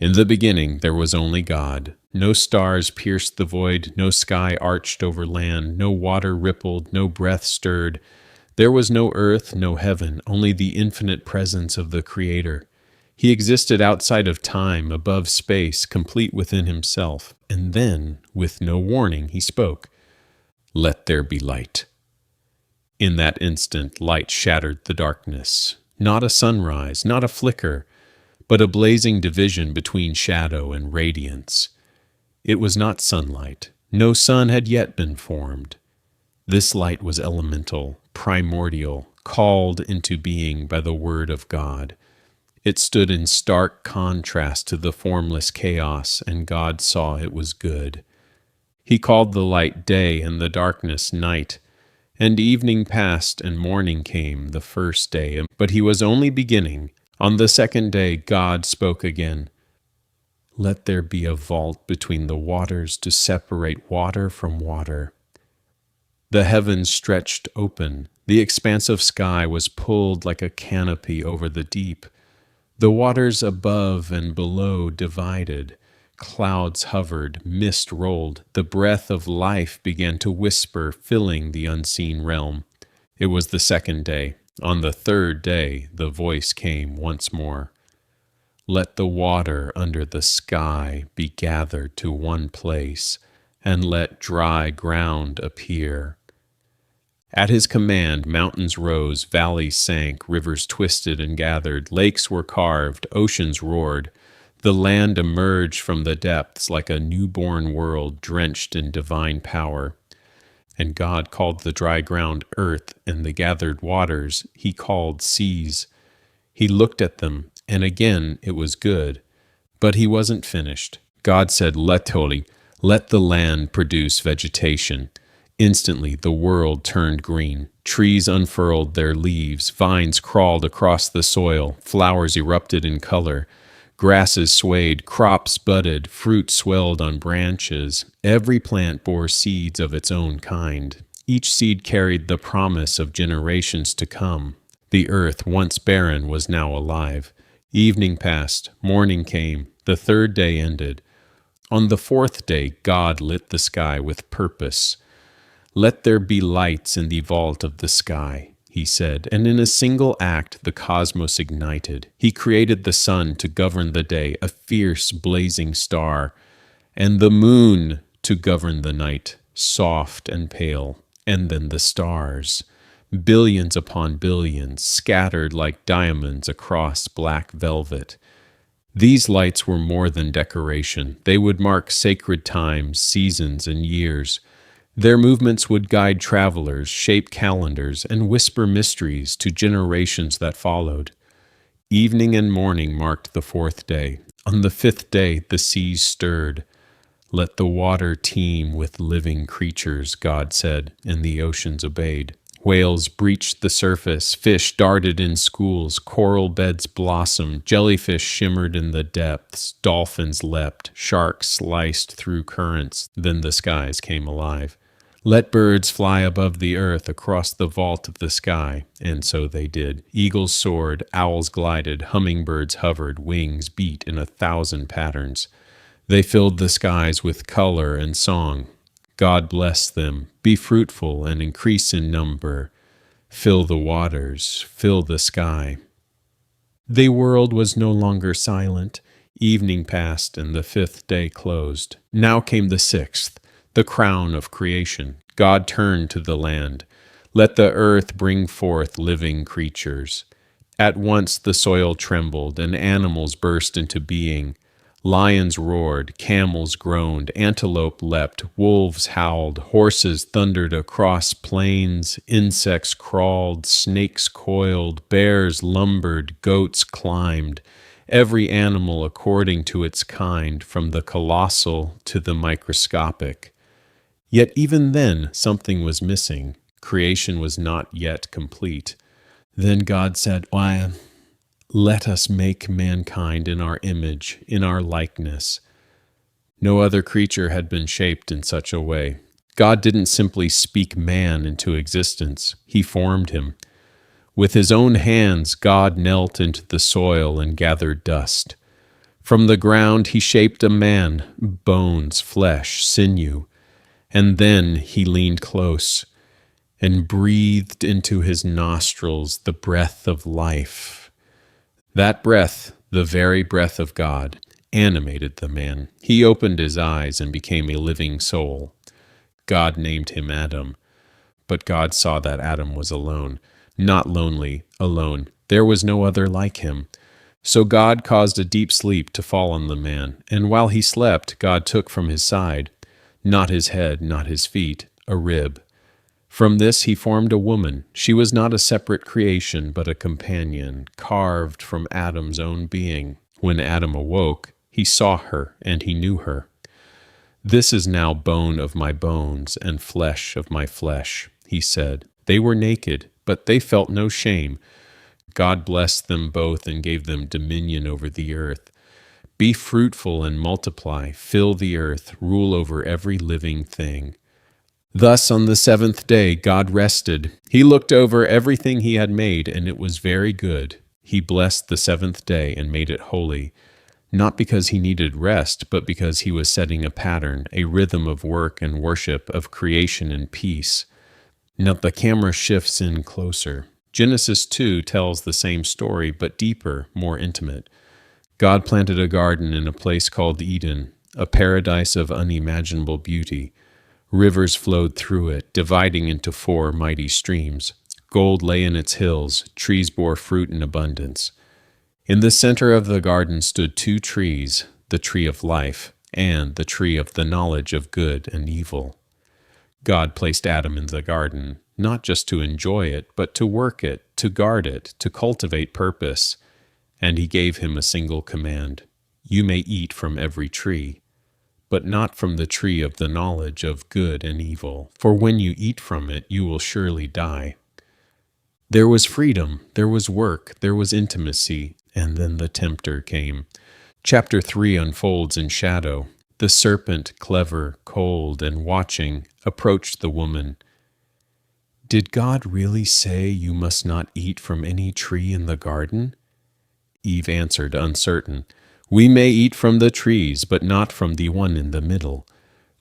In the beginning there was only God. No stars pierced the void, no sky arched over land, no water rippled, no breath stirred. There was no earth, no heaven, only the infinite presence of the Creator. He existed outside of time, above space, complete within himself. And then, with no warning, he spoke, "Let there be light." In that instant, light shattered the darkness. Not a sunrise, not a flicker, but a blazing division between shadow and radiance. It was not sunlight. No sun had yet been formed. This light was elemental, primordial, called into being by the word of God. It stood in stark contrast to the formless chaos, and God saw it was good. He called the light day and the darkness night. And evening passed and morning came the first day, but he was only beginning. On the second day God spoke again. "Let there be a vault between the waters to separate water from water." The heavens stretched open. The expanse of sky was pulled like a canopy over the deep. The waters above and below divided. Clouds hovered, mist rolled. The breath of life began to whisper, filling the unseen realm. It was the second day. On the third day, the voice came once more. "Let the water under the sky be gathered to one place, and let dry ground appear." At his command, mountains rose, valleys sank, rivers twisted and gathered, lakes were carved, oceans roared. The land emerged from the depths like a newborn world drenched in divine power. And God called the dry ground earth, and the gathered waters he called seas. He looked at them, and again it was good. But he wasn't finished. God said, let the land produce vegetation." Instantly the world turned green. Trees unfurled their leaves, vines crawled across the soil, flowers erupted in color. Grasses swayed, crops budded, fruit swelled on branches. Every plant bore seeds of its own kind. Each seed carried the promise of generations to come. The earth, once barren, was now alive. Evening passed, morning came, the third day ended. On the fourth day, God lit the sky with purpose. "Let there be lights in the vault of the sky," he said, and in a single act the cosmos ignited. He created the sun to govern the day, a fierce blazing star, and the moon to govern the night, soft and pale, and then the stars, billions upon billions, scattered like diamonds across black velvet. These lights were more than decoration. They would mark sacred times, seasons, and years. Their movements would guide travelers, shape calendars, and whisper mysteries to generations that followed. Evening and morning marked the fourth day. On the fifth day, the seas stirred. "Let the water teem with living creatures," God said, and the oceans obeyed. Whales breached the surface, fish darted in schools, coral beds blossomed, jellyfish shimmered in the depths, dolphins leapt, sharks sliced through currents, then the skies came alive. "Let birds fly above the earth across the vault of the sky," and so they did. Eagles soared, owls glided, hummingbirds hovered, wings beat in 1,000 patterns. They filled the skies with color and song. God blessed them. "Be fruitful and increase in number. Fill the waters, fill the sky." The world was no longer silent. Evening passed and the fifth day closed. Now came the sixth, the crown of creation. God turned to the land. "Let the earth bring forth living creatures." At once the soil trembled and animals burst into being. Lions roared, camels groaned, antelope leapt, wolves howled, horses thundered across plains, insects crawled, snakes coiled, bears lumbered, goats climbed. Every animal according to its kind, from the colossal to the microscopic. Yet even then, something was missing. Creation was not yet complete. Then God said, "Let us make mankind in our image, in our likeness." No other creature had been shaped in such a way. God didn't simply speak man into existence. He formed him. With his own hands, God knelt into the soil and gathered dust. From the ground he shaped a man, bones, flesh, sinew, and then he leaned close and breathed into his nostrils the breath of life. That breath, the very breath of God, animated the man. He opened his eyes and became a living soul. God named him Adam, but God saw that Adam was alone, not lonely, alone. There was no other like him. So God caused a deep sleep to fall on the man, and while he slept, God took from his side, not his head, not his feet, a rib. From this he formed a woman. She was not a separate creation, but a companion, carved from Adam's own being. When Adam awoke, he saw her, and he knew her. This is now bone of my bones and flesh of my flesh, he said. They were naked, but they felt no shame. God blessed them both and gave them dominion over the earth. Be fruitful and multiply, fill the earth, rule over every living thing. Thus on the seventh day God rested. He looked over everything he had made, and it was very good. He blessed the seventh day and made it holy, not because he needed rest, but because he was setting a pattern, a rhythm of work and worship, of creation and peace. Now the camera shifts in closer. Genesis 2 tells the same story, but deeper, more intimate. God planted a garden in a place called Eden, a paradise of unimaginable beauty. Rivers flowed through it, dividing into 4 mighty streams. Gold lay in its hills, trees bore fruit in abundance. In the center of the garden stood 2 trees, the tree of life and the tree of the knowledge of good and evil. God placed Adam in the garden, not just to enjoy it, but to work it, to guard it, to cultivate purpose. And he gave him a single command: you may eat from every tree, but not from the tree of the knowledge of good and evil, for when you eat from it, you will surely die. There was freedom, there was work, there was intimacy, and then the tempter came. Chapter 3 unfolds in shadow. The serpent, clever, cold, and watching, approached the woman. Did God really say you must not eat from any tree in the garden? Eve answered, uncertain, we may eat from the trees, but not from the one in the middle.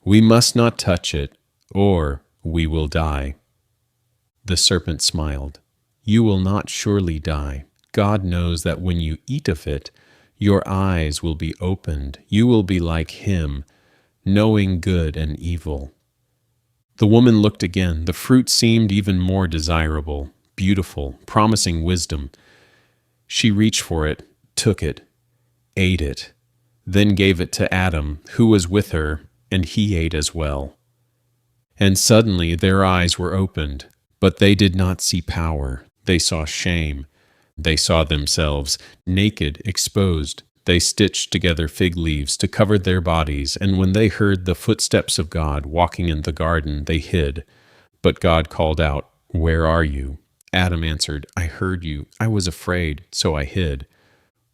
We must not touch it, or we will die. The serpent smiled. You will not surely die. God knows that when you eat of it, your eyes will be opened. You will be like him, knowing good and evil. The woman looked again. The fruit seemed even more desirable, beautiful, promising wisdom. She reached for it, took it, ate it, then gave it to Adam, who was with her, and he ate as well. And suddenly their eyes were opened, but they did not see power. They saw shame. They saw themselves naked, exposed. They stitched together fig leaves to cover their bodies, and when they heard the footsteps of God walking in the garden, they hid. But God called out, Where are you? Adam answered, I heard you. I was afraid, so I hid.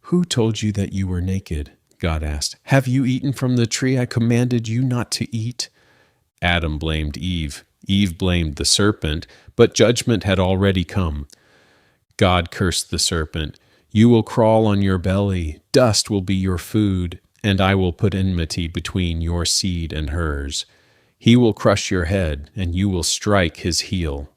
Who told you that you were naked? God asked. Have you eaten from the tree I commanded you not to eat? Adam blamed Eve. Eve blamed the serpent, but judgment had already come. God cursed the serpent. You will crawl on your belly, dust will be your food, and I will put enmity between your seed and hers. He will crush your head, and you will strike his heel.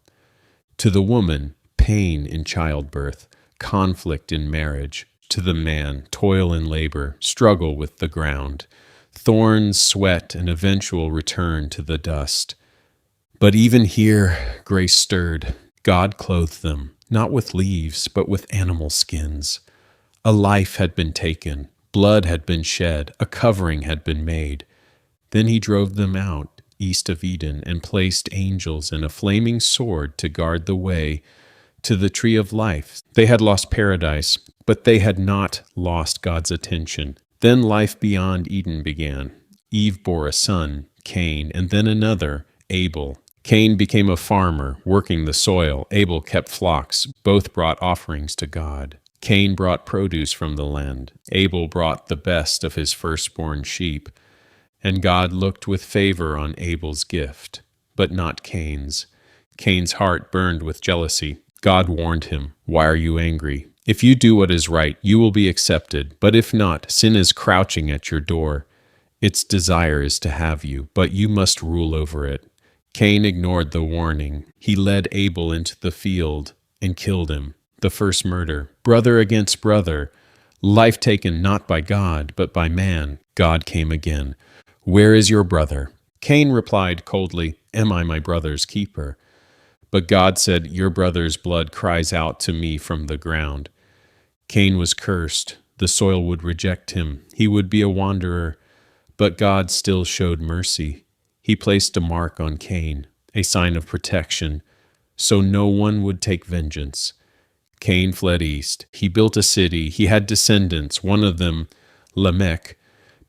To the woman, pain in childbirth, conflict in marriage. To the man, toil in labor, struggle with the ground, thorns, sweat, and eventual return to the dust. But even here, grace stirred. God clothed them, not with leaves, but with animal skins. A life had been taken, blood had been shed, a covering had been made. Then he drove them out, east of Eden, and placed angels and a flaming sword to guard the way to the tree of life. They had lost paradise, but they had not lost God's attention. Then life beyond Eden began. Eve bore a son, Cain, and then another, Abel. Cain became a farmer, working the soil. Abel kept flocks. Both brought offerings to God. Cain brought produce from the land. Abel brought the best of his firstborn sheep. And God looked with favor on Abel's gift, but not Cain's. Cain's heart burned with jealousy. God warned him, Why are you angry? If you do what is right, you will be accepted, but if not, sin is crouching at your door. Its desire is to have you, but you must rule over it. Cain ignored the warning. He led Abel into the field and killed him. The first murder. Brother against brother. Life taken not by God, but by man. God came again. Where is your brother? Cain replied coldly, Am I my brother's keeper? But God said, Your brother's blood cries out to me from the ground. Cain was cursed. The soil would reject him. He would be a wanderer. But God still showed mercy. He placed a mark on Cain, a sign of protection, so no one would take vengeance. Cain fled east. He built a city. He had descendants. One of them, Lamech,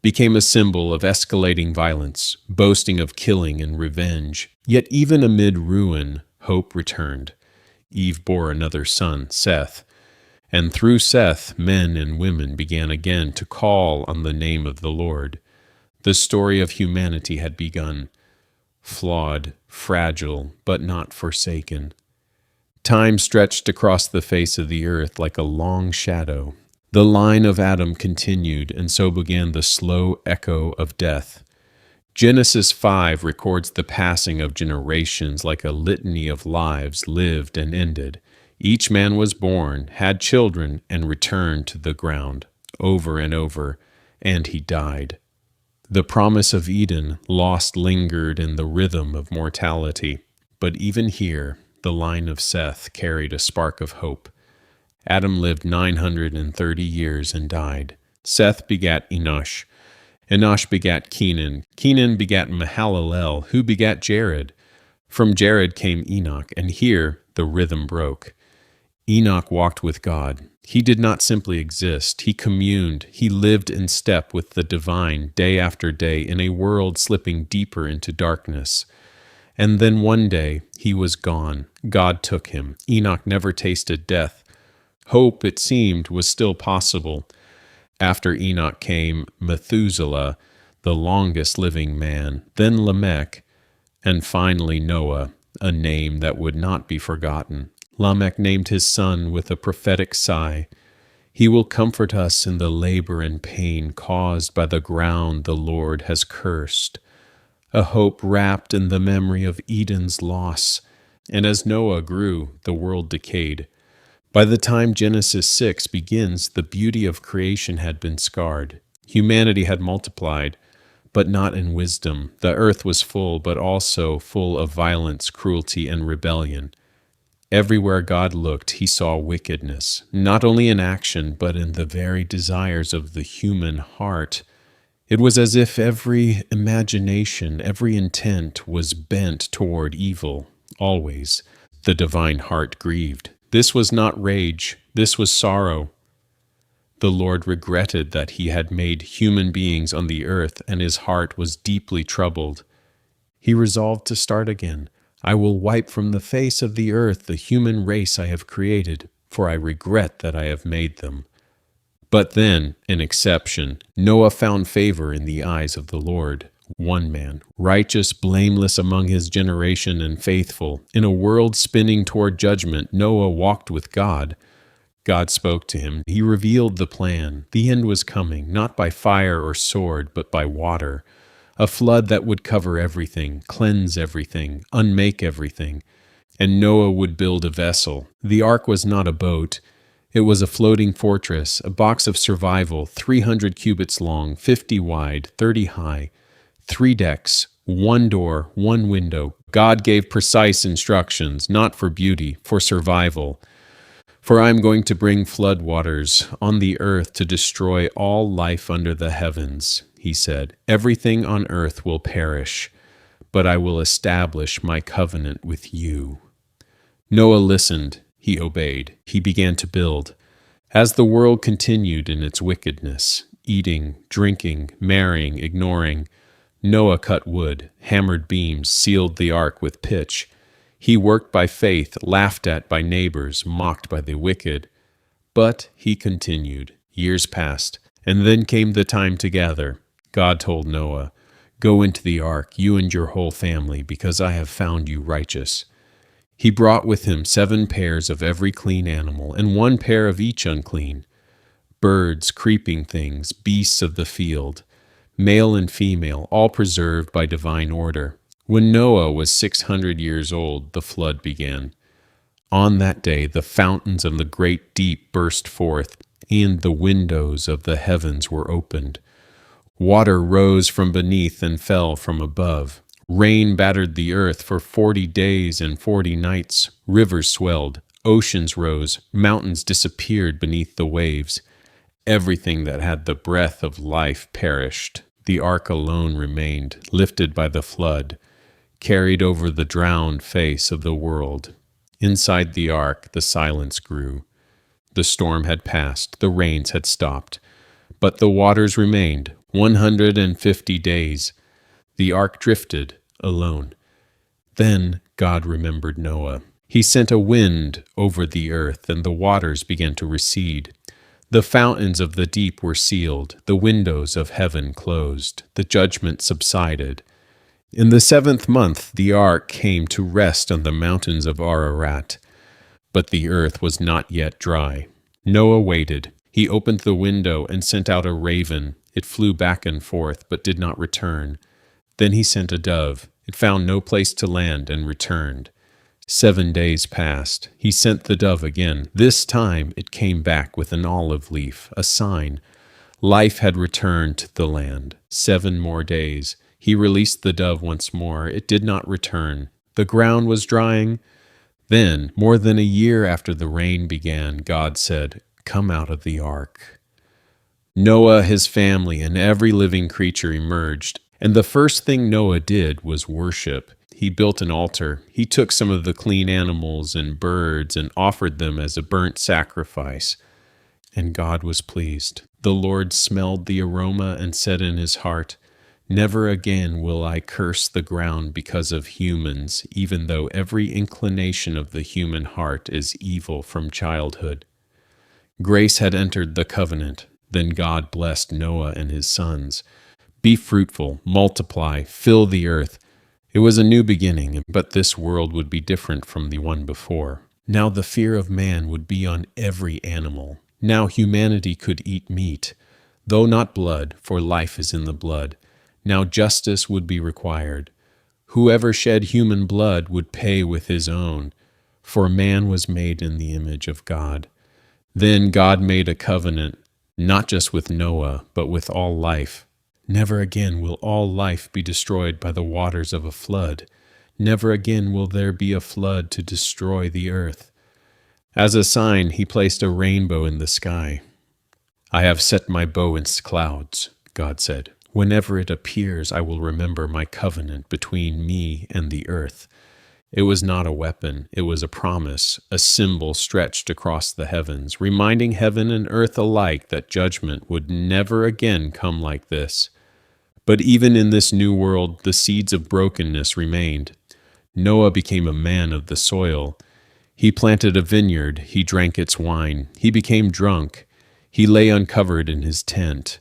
became a symbol of escalating violence, boasting of killing and revenge. Yet even amid ruin, hope returned. Eve bore another son, Seth, and through Seth, men and women began again to call on the name of the Lord. The story of humanity had begun, flawed, fragile, but not forsaken. Time stretched across the face of the earth like a long shadow. The line of Adam continued, and so began the slow echo of death. Genesis 5 records the passing of generations like a litany of lives lived and ended. Each man was born, had children, and returned to the ground, over and over, and he died. The promise of Eden lost lingered in the rhythm of mortality, but even here, the line of Seth carried a spark of hope. Adam lived 930 years and died. Seth begat Enosh. Enosh begat Kenan. Kenan begat Mahalalel, who begat Jared. From Jared came Enoch, and here the rhythm broke. Enoch walked with God. He did not simply exist. He communed. He lived in step with the divine day after day in a world slipping deeper into darkness. And then one day he was gone. God took him. Enoch never tasted death. Hope, it seemed, was still possible. After Enoch came Methuselah, the longest living man, then Lamech, and finally Noah, a name that would not be forgotten. Lamech named his son with a prophetic sigh. He will comfort us in the labor and pain caused by the ground the Lord has cursed. A hope wrapped in the memory of Eden's loss. And as Noah grew, the world decayed. By the time Genesis 6 begins, the beauty of creation had been scarred. Humanity had multiplied, but not in wisdom. The earth was full, but also full of violence, cruelty, and rebellion. Everywhere God looked, he saw wickedness, not only in action, but in the very desires of the human heart. It was as if every imagination, every intent was bent toward evil, always. The divine heart grieved. This was not rage, this was sorrow. The Lord regretted that he had made human beings on the earth, and his heart was deeply troubled. He resolved to start again. I will wipe from the face of the earth the human race I have created, for I regret that I have made them. But then, an exception, Noah found favor in the eyes of the Lord. One man, righteous, blameless among his generation and faithful. In a world spinning toward judgment, Noah walked with God. God spoke to him. He revealed the plan. The end was coming, not by fire or sword, but by water. A flood that would cover everything, cleanse everything, unmake everything. And Noah would build a vessel. The ark was not a boat. It was a floating fortress, a box of survival, 300 cubits long, 50 wide, 30 high, 3 decks, 1 door, 1 window. God gave precise instructions, not for beauty, for survival. For I am going to bring floodwaters on the earth to destroy all life under the heavens, he said. Everything on earth will perish, but I will establish my covenant with you. Noah listened. He obeyed. He began to build. As the world continued in its wickedness, eating, drinking, marrying, ignoring, Noah cut wood, hammered beams, sealed the ark with pitch. He worked by faith, laughed at by neighbors, mocked by the wicked. But he continued. Years passed, and then came the time to gather. God told Noah, "Go into the ark, you and your whole family, because I have found you righteous." He brought with him 7 pairs of every clean animal, and 1 pair of each unclean: birds, creeping things, beasts of the field, male and female, all preserved by divine order. When Noah was 600 years old, the flood began. On that day the fountains of the great deep burst forth, and the windows of the heavens were opened. Water rose from beneath and fell from above. Rain battered the earth for 40 days and 40 nights. Rivers swelled, oceans rose, mountains disappeared beneath the waves. Everything that had the breath of life perished. The ark alone remained, lifted by the flood, carried over the drowned face of the world. Inside the ark, the silence grew. The storm had passed, the rains had stopped, but the waters remained. 150 days. The ark drifted alone. Then God remembered Noah. He sent a wind over the earth, and the waters began to recede. The fountains of the deep were sealed, the windows of heaven closed, the judgment subsided. In the 7th month the ark came to rest on the mountains of Ararat, but the earth was not yet dry. Noah waited. He opened the window and sent out a raven. It flew back and forth, but did not return. Then he sent a dove. It found no place to land and returned. 7 days passed. He sent the dove again. This time it came back with an olive leaf, a sign. Life had returned to the land. 7 more days. He released the dove once more. It did not return. The ground was drying. Then, more than a year after the rain began, God said, "Come out of the ark." Noah, his family, and every living creature emerged, and the first thing Noah did was worship. He built an altar. He took some of the clean animals and birds and offered them as a burnt sacrifice, and God was pleased. The Lord smelled the aroma and said in his heart, "Never again will I curse the ground because of humans, even though every inclination of the human heart is evil from childhood." Grace had entered the covenant. Then God blessed Noah and his sons. "Be fruitful, multiply, fill the earth." It was a new beginning, but this world would be different from the one before. Now the fear of man would be on every animal. Now humanity could eat meat, though not blood, for life is in the blood. Now justice would be required. Whoever shed human blood would pay with his own, for man was made in the image of God. Then God made a covenant, not just with Noah, but with all life. Never again will all life be destroyed by the waters of a flood. Never again will there be a flood to destroy the earth. As a sign, he placed a rainbow in the sky. "I have set my bow in clouds," God said. "Whenever it appears, I will remember my covenant between me and the earth." It was not a weapon, it was a promise, a symbol stretched across the heavens, reminding heaven and earth alike that judgment would never again come like this. But even in this new world, the seeds of brokenness remained. Noah became a man of the soil. He planted a vineyard, he drank its wine, he became drunk, he lay uncovered in his tent.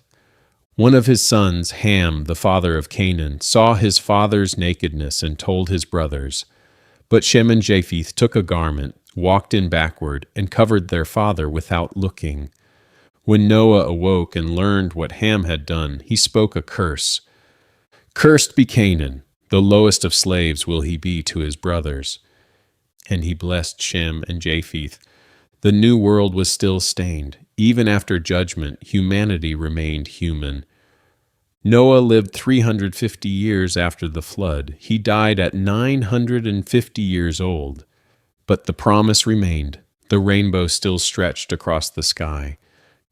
One of his sons, Ham, the father of Canaan, saw his father's nakedness and told his brothers. But Shem and Japheth took a garment, walked in backward, and covered their father without looking. When Noah awoke and learned what Ham had done, he spoke a curse. "Cursed be Canaan, the lowest of slaves will he be to his brothers." And he blessed Shem and Japheth. The new world was still stained. Even after judgment, humanity remained human. Noah lived 350 years after the flood. He died at 950 years old. But the promise remained. The rainbow still stretched across the sky.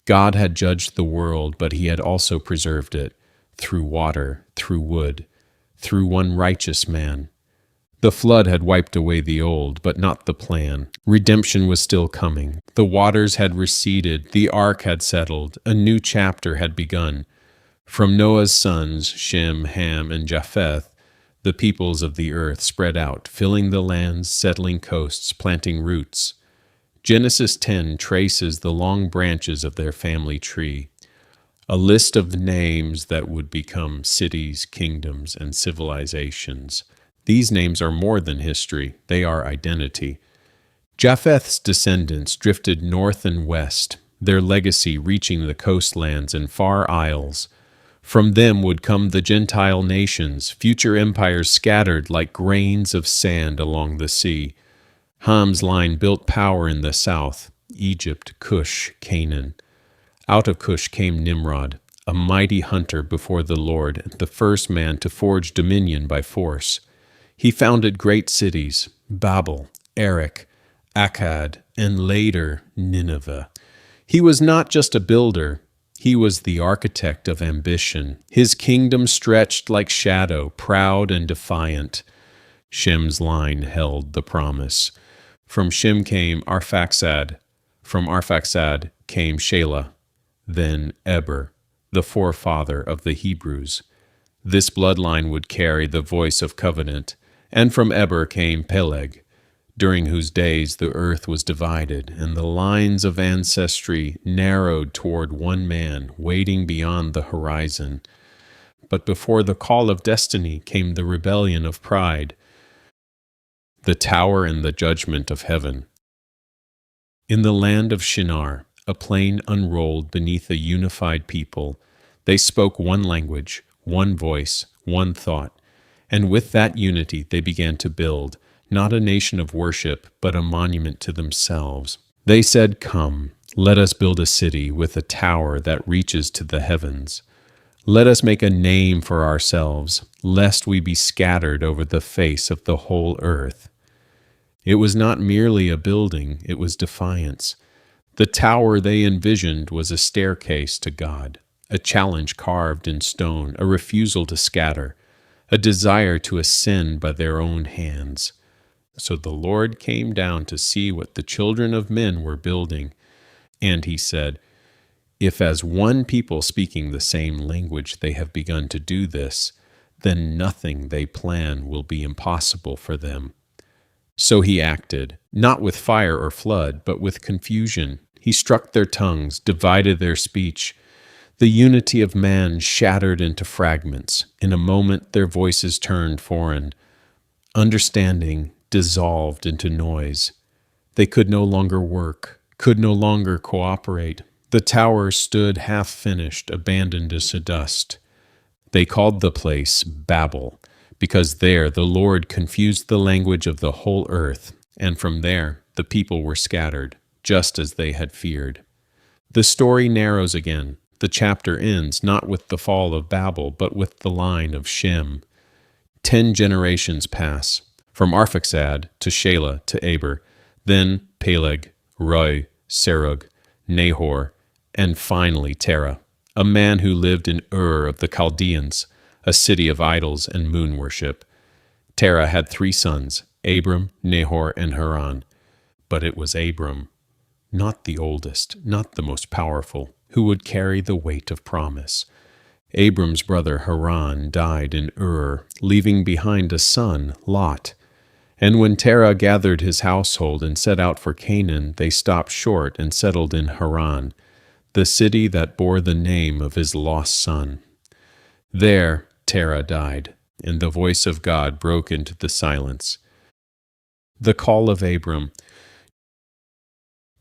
God had judged the world, but he had also preserved it, through water, through wood, through one righteous man. The flood had wiped away the old, but not the plan. Redemption was still coming. The waters had receded, the ark had settled, a new chapter had begun. From Noah's sons, Shem, Ham, and Japheth, the peoples of the earth spread out, filling the lands, settling coasts, planting roots. Genesis 10 traces the long branches of their family tree, a list of names that would become cities, kingdoms, and civilizations. These names are more than history, they are identity. Japheth's descendants drifted north and west, their legacy reaching the coastlands and far isles. From them would come the Gentile nations, future empires scattered like grains of sand along the sea. Ham's line built power in the south, Egypt, Cush, Canaan. Out of Cush came Nimrod, a mighty hunter before the Lord, the first man to forge dominion by force. He founded great cities, Babel, Erech, Akkad, and later Nineveh. He was not just a builder, he was the architect of ambition. His kingdom stretched like shadow, proud and defiant. Shem's line held the promise. From Shem came Arphaxad. From Arphaxad came Shelah, then Eber, the forefather of the Hebrews. This bloodline would carry the voice of covenant, and from Eber came Peleg, during whose days the earth was divided, and the lines of ancestry narrowed toward one man, waiting beyond the horizon. But before the call of destiny came the rebellion of pride, the tower and the judgment of heaven. In the land of Shinar, a plain unrolled beneath a unified people. They spoke one language, one voice, one thought, and with that unity they began to build, not a nation of worship, but a monument to themselves. They said, "Come, let us build a city with a tower that reaches to the heavens. Let us make a name for ourselves, lest we be scattered over the face of the whole earth." It was not merely a building, it was defiance. The tower they envisioned was a staircase to God, a challenge carved in stone, a refusal to scatter, a desire to ascend by their own hands. So the Lord came down to see what the children of men were building, and he said, "If as one people speaking the same language they have begun to do this, then nothing they plan will be impossible for them." So he acted, not with fire or flood, but with confusion. He struck their tongues, divided their speech. The unity of man shattered into fragments. In a moment their voices turned foreign. Understanding dissolved into noise. They could no longer work, could no longer cooperate. The tower stood half-finished, abandoned as to dust. They called the place Babel, because there the Lord confused the language of the whole earth, and from there the people were scattered, just as they had feared. The story narrows again. The chapter ends not with the fall of Babel, but with the line of Shem. 10 generations pass, from Arphaxad to Shelah to Eber, then Peleg, Reu, Serug, Nahor, and finally Terah, a man who lived in Ur of the Chaldeans, a city of idols and moon worship. Terah had 3 sons, Abram, Nahor, and Haran. But it was Abram, not the oldest, not the most powerful, who would carry the weight of promise. Abram's brother Haran died in Ur, leaving behind a son, Lot. And when Terah gathered his household and set out for Canaan, they stopped short and settled in Haran, the city that bore the name of his lost son. There Terah died, and the voice of God broke into the silence. The call of Abram.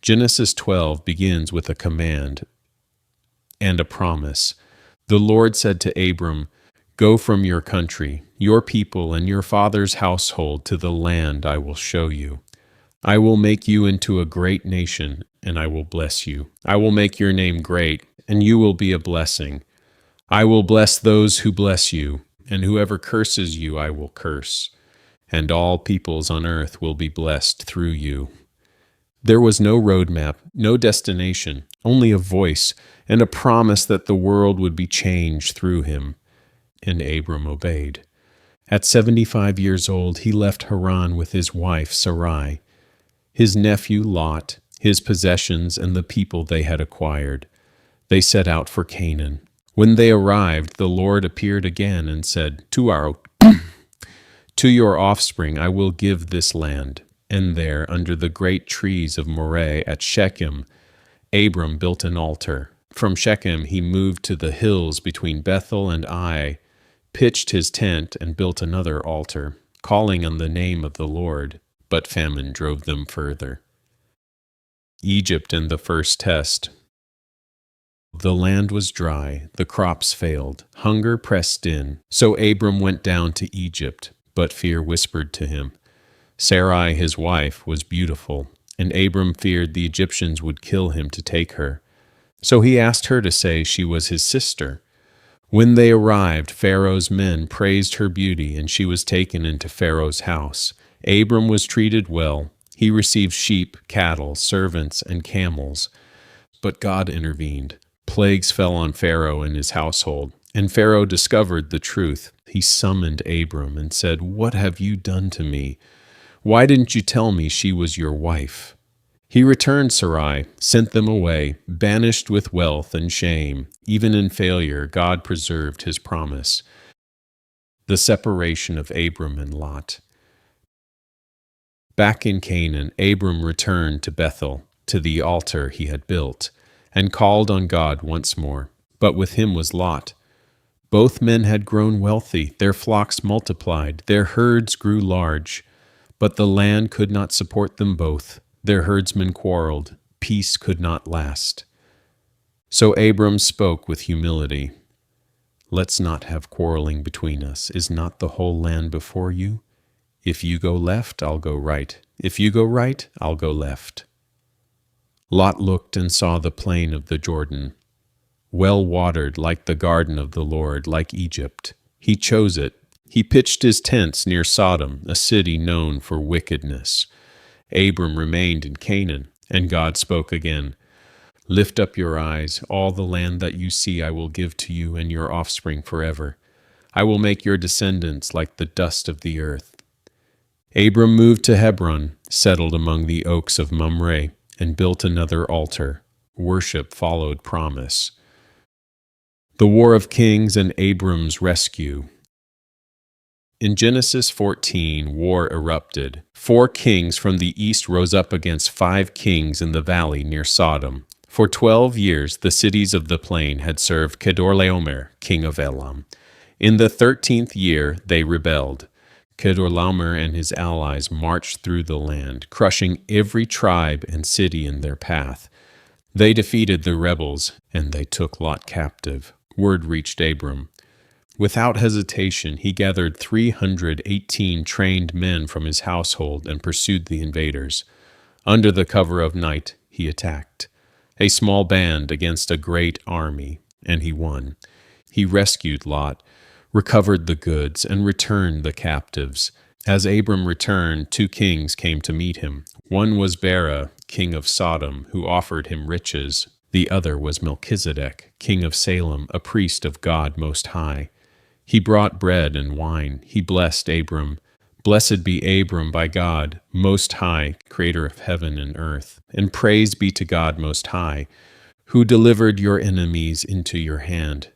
Genesis 12 begins with a command and a promise. The Lord said to Abram, "Go from your country, your people, and your father's household to the land I will show you. I will make you into a great nation, and I will bless you. I will make your name great, and you will be a blessing. I will bless those who bless you, and whoever curses you I will curse, and all peoples on earth will be blessed through you." There was no roadmap, no destination, only a voice and a promise that the world would be changed through him. And Abram obeyed. At 75 years old, he left Haran with his wife Sarai, his nephew Lot, his possessions, and the people they had acquired. They set out for Canaan. When they arrived, the Lord appeared again and said, To your offspring I will give this land. And there, under the great trees of Moreh at Shechem, Abram built an altar. From Shechem he moved to the hills between Bethel and Ai, pitched his tent, and built another altar, calling on the name of the Lord, but famine drove them further. Egypt and the first test. The land was dry, the crops failed, hunger pressed in. So Abram went down to Egypt, but fear whispered to him. Sarai, his wife, was beautiful, and Abram feared the Egyptians would kill him to take her. So he asked her to say she was his sister. When they arrived, Pharaoh's men praised her beauty, and she was taken into Pharaoh's house. Abram was treated well. He received sheep, cattle, servants, and camels. But God intervened. Plagues fell on Pharaoh and his household, and Pharaoh discovered the truth. He summoned Abram and said, "What have you done to me? Why didn't you tell me she was your wife?" He returned Sarai, sent them away, banished with wealth and shame. Even in failure, God preserved his promise. The separation of Abram and Lot. Back in Canaan, Abram returned to Bethel, to the altar he had built, and called on God once more. But with him was Lot. Both men had grown wealthy, their flocks multiplied, their herds grew large. But the land could not support them both. Their herdsmen quarreled. Peace could not last. So Abram spoke with humility. "Let's not have quarreling between us. Is not the whole land before you? If you go left, I'll go right. If you go right, I'll go left." Lot looked and saw the plain of the Jordan, well watered like the garden of the Lord, like Egypt. He chose it. He pitched his tents near Sodom, a city known for wickedness. Abram remained in Canaan, and God spoke again. "Lift up your eyes. All the land that you see I will give to you and your offspring forever. I will make your descendants like the dust of the earth." Abram moved to Hebron, settled among the oaks of Mamre, and built another altar. Worship followed promise. The War of Kings and Abram's rescue. In Genesis 14, war erupted. 4 kings from the east rose up against 5 kings in the valley near Sodom. For 12 years, the cities of the plain had served Kedorlaomer, king of Elam. In the 13th year, they rebelled. Kedorlaomer and his allies marched through the land, crushing every tribe and city in their path. They defeated the rebels, and they took Lot captive. Word reached Abram. Without hesitation, he gathered 318 trained men from his household and pursued the invaders. Under the cover of night, he attacked. A small band against a great army, and he won. He rescued Lot, recovered the goods, and returned the captives. As Abram returned, 2 kings came to meet him. One was Bera, king of Sodom, who offered him riches. The other was Melchizedek, king of Salem, a priest of God Most High. He brought bread and wine. He blessed Abram. "Blessed be Abram by God, Most High, creator of heaven and earth. And praise be to God Most High, who delivered your enemies into your hand."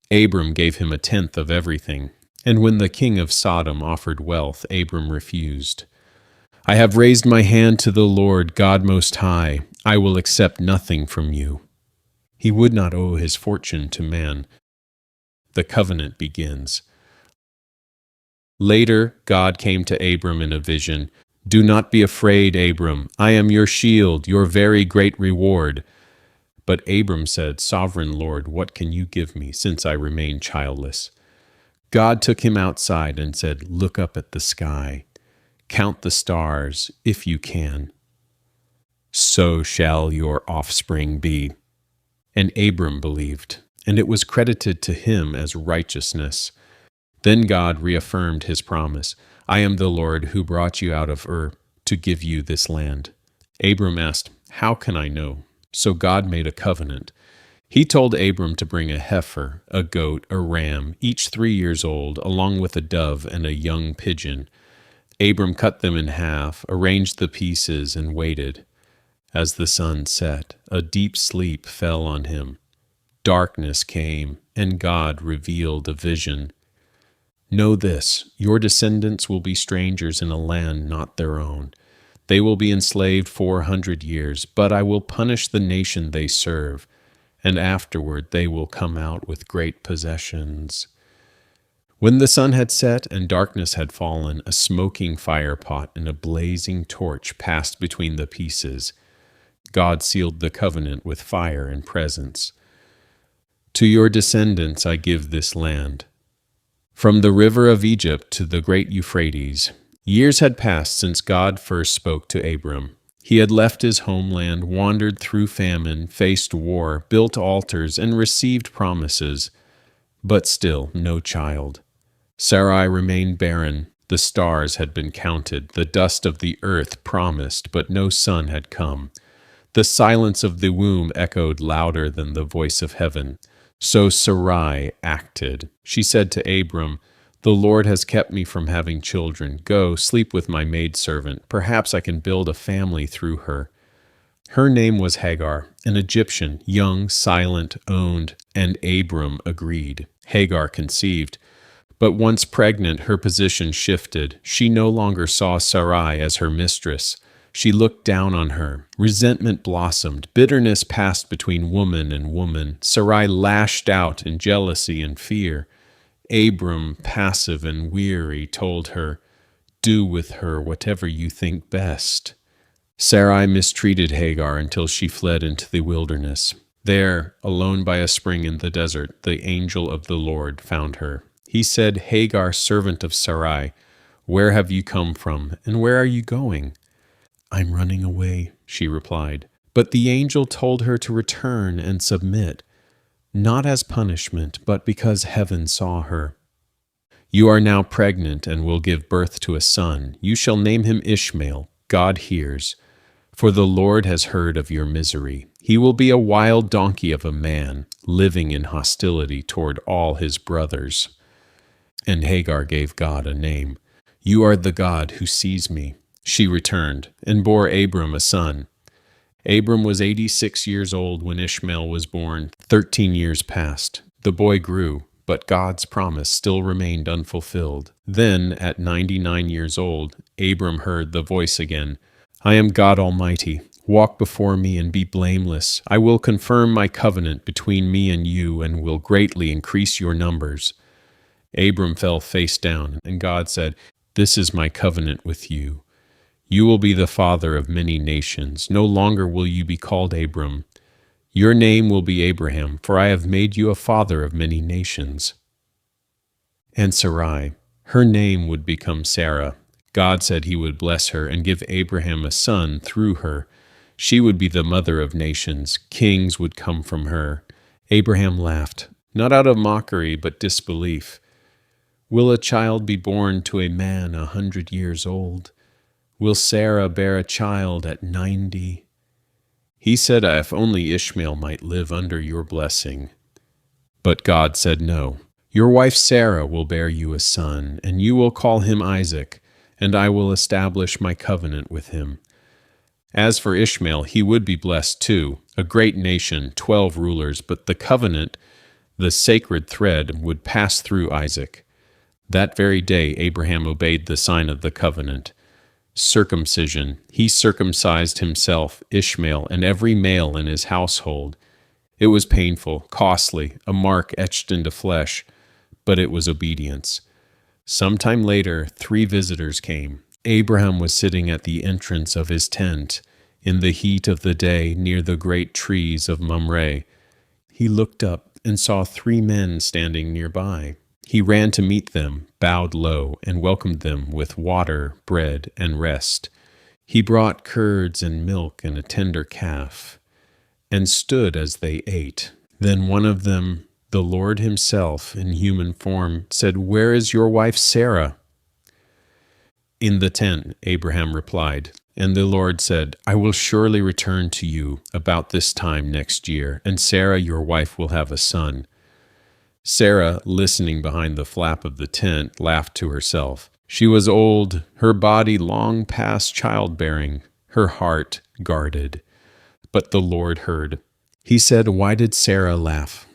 Abram gave him 1/10 of everything. And when the king of Sodom offered wealth, Abram refused. "I have raised my hand to the Lord, God Most High. I will accept nothing from you." He would not owe his fortune to man. The covenant begins. Later, God came to Abram in a vision. "Do not be afraid, Abram. I am your shield, your very great reward." But Abram said, "Sovereign Lord, what can you give me, since I remain childless?" God took him outside and said, "Look up at the sky. Count the stars, if you can. So shall your offspring be." And Abram believed, and it was credited to him as righteousness. Then God reaffirmed his promise. "I am the Lord who brought you out of Ur to give you this land." Abram asked, "How can I know?" So God made a covenant. He told Abram to bring a heifer, a goat, a ram, each 3 years old, along with a dove and a young pigeon. Abram cut them in half, arranged the pieces, and waited. As the sun set, a deep sleep fell on him. Darkness came, and God revealed a vision. "Know this, your descendants will be strangers in a land not their own. They will be enslaved 400 years, but I will punish the nation they serve, and afterward they will come out with great possessions." When the sun had set and darkness had fallen, a smoking firepot and a blazing torch passed between the pieces. God sealed the covenant with fire and presence. To your descendants I give this land. From the river of Egypt to the great Euphrates, years had passed since God first spoke to Abram. He had left his homeland, wandered through famine, faced war, built altars, and received promises, but still no child. Sarai remained barren. The stars had been counted, the dust of the earth promised, but no son had come. The silence of the womb echoed louder than the voice of heaven. So Sarai acted. She said to Abram, "The Lord has kept me from having children. Go, sleep with my maidservant. Perhaps I can build a family through her." Her name was Hagar, an Egyptian, young, silent, owned, and Abram agreed. Hagar conceived. But once pregnant, her position shifted. She no longer saw Sarai as her mistress. She looked down on her. Resentment blossomed. Bitterness passed between woman and woman. Sarai lashed out in jealousy and fear. Abram, passive and weary, told her, "Do with her whatever you think best." Sarai mistreated Hagar until she fled into the wilderness. There, alone by a spring in the desert, the angel of the Lord found her. He said, "Hagar, servant of Sarai, where have you come from, and where are you going?" "I'm running away," she replied. But the angel told her to return and submit, not as punishment, but because heaven saw her. "You are now pregnant and will give birth to a son. You shall name him Ishmael. God hears. For the Lord has heard of your misery. He will be a wild donkey of a man, living in hostility toward all his brothers." And Hagar gave God a name. "You are the God who sees me." She returned and bore Abram a son. Abram was 86 years old when Ishmael was born. 13 years passed. The boy grew, but God's promise still remained unfulfilled. Then, at 99 years old, Abram heard the voice again. "I am God Almighty. Walk before me and be blameless. I will confirm my covenant between me and you and will greatly increase your numbers." Abram fell face down, and God said, "This is my covenant with you. You will be the father of many nations. No longer will you be called Abram. Your name will be Abraham, for I have made you a father of many nations." And Sarai, her name would become Sarah. God said he would bless her and give Abraham a son through her. She would be the mother of nations. Kings would come from her. Abraham laughed, not out of mockery, but disbelief. Will a child be born to a man 100 years old? Will Sarah bear a child at 90? He said, "If only Ishmael might live under your blessing." But God said, "No. Your wife Sarah will bear you a son, and you will call him Isaac, and I will establish my covenant with him." As for Ishmael, he would be blessed too, a great nation, 12 rulers, but the covenant, the sacred thread, would pass through Isaac. That very day Abraham obeyed the sign of the covenant. Circumcision. He circumcised himself, Ishmael, and every male in his household. It was painful, costly, a mark etched into flesh, but it was obedience. Sometime later, 3 visitors came. Abraham was sitting at the entrance of his tent, in the heat of the day near the great trees of Mamre. He looked up and saw 3 men standing nearby. He ran to meet them, bowed low, and welcomed them with water, bread, and rest. He brought curds and milk and a tender calf, and stood as they ate. Then one of them, the Lord himself in human form, said, "Where is your wife Sarah?" "In the tent," Abraham replied. And the Lord said, "I will surely return to you about this time next year, and Sarah your wife will have a son." Sarah, listening behind the flap of the tent, laughed to herself. She was old, her body long past childbearing, her heart guarded. But the Lord heard. He said, "Why did Sarah laugh?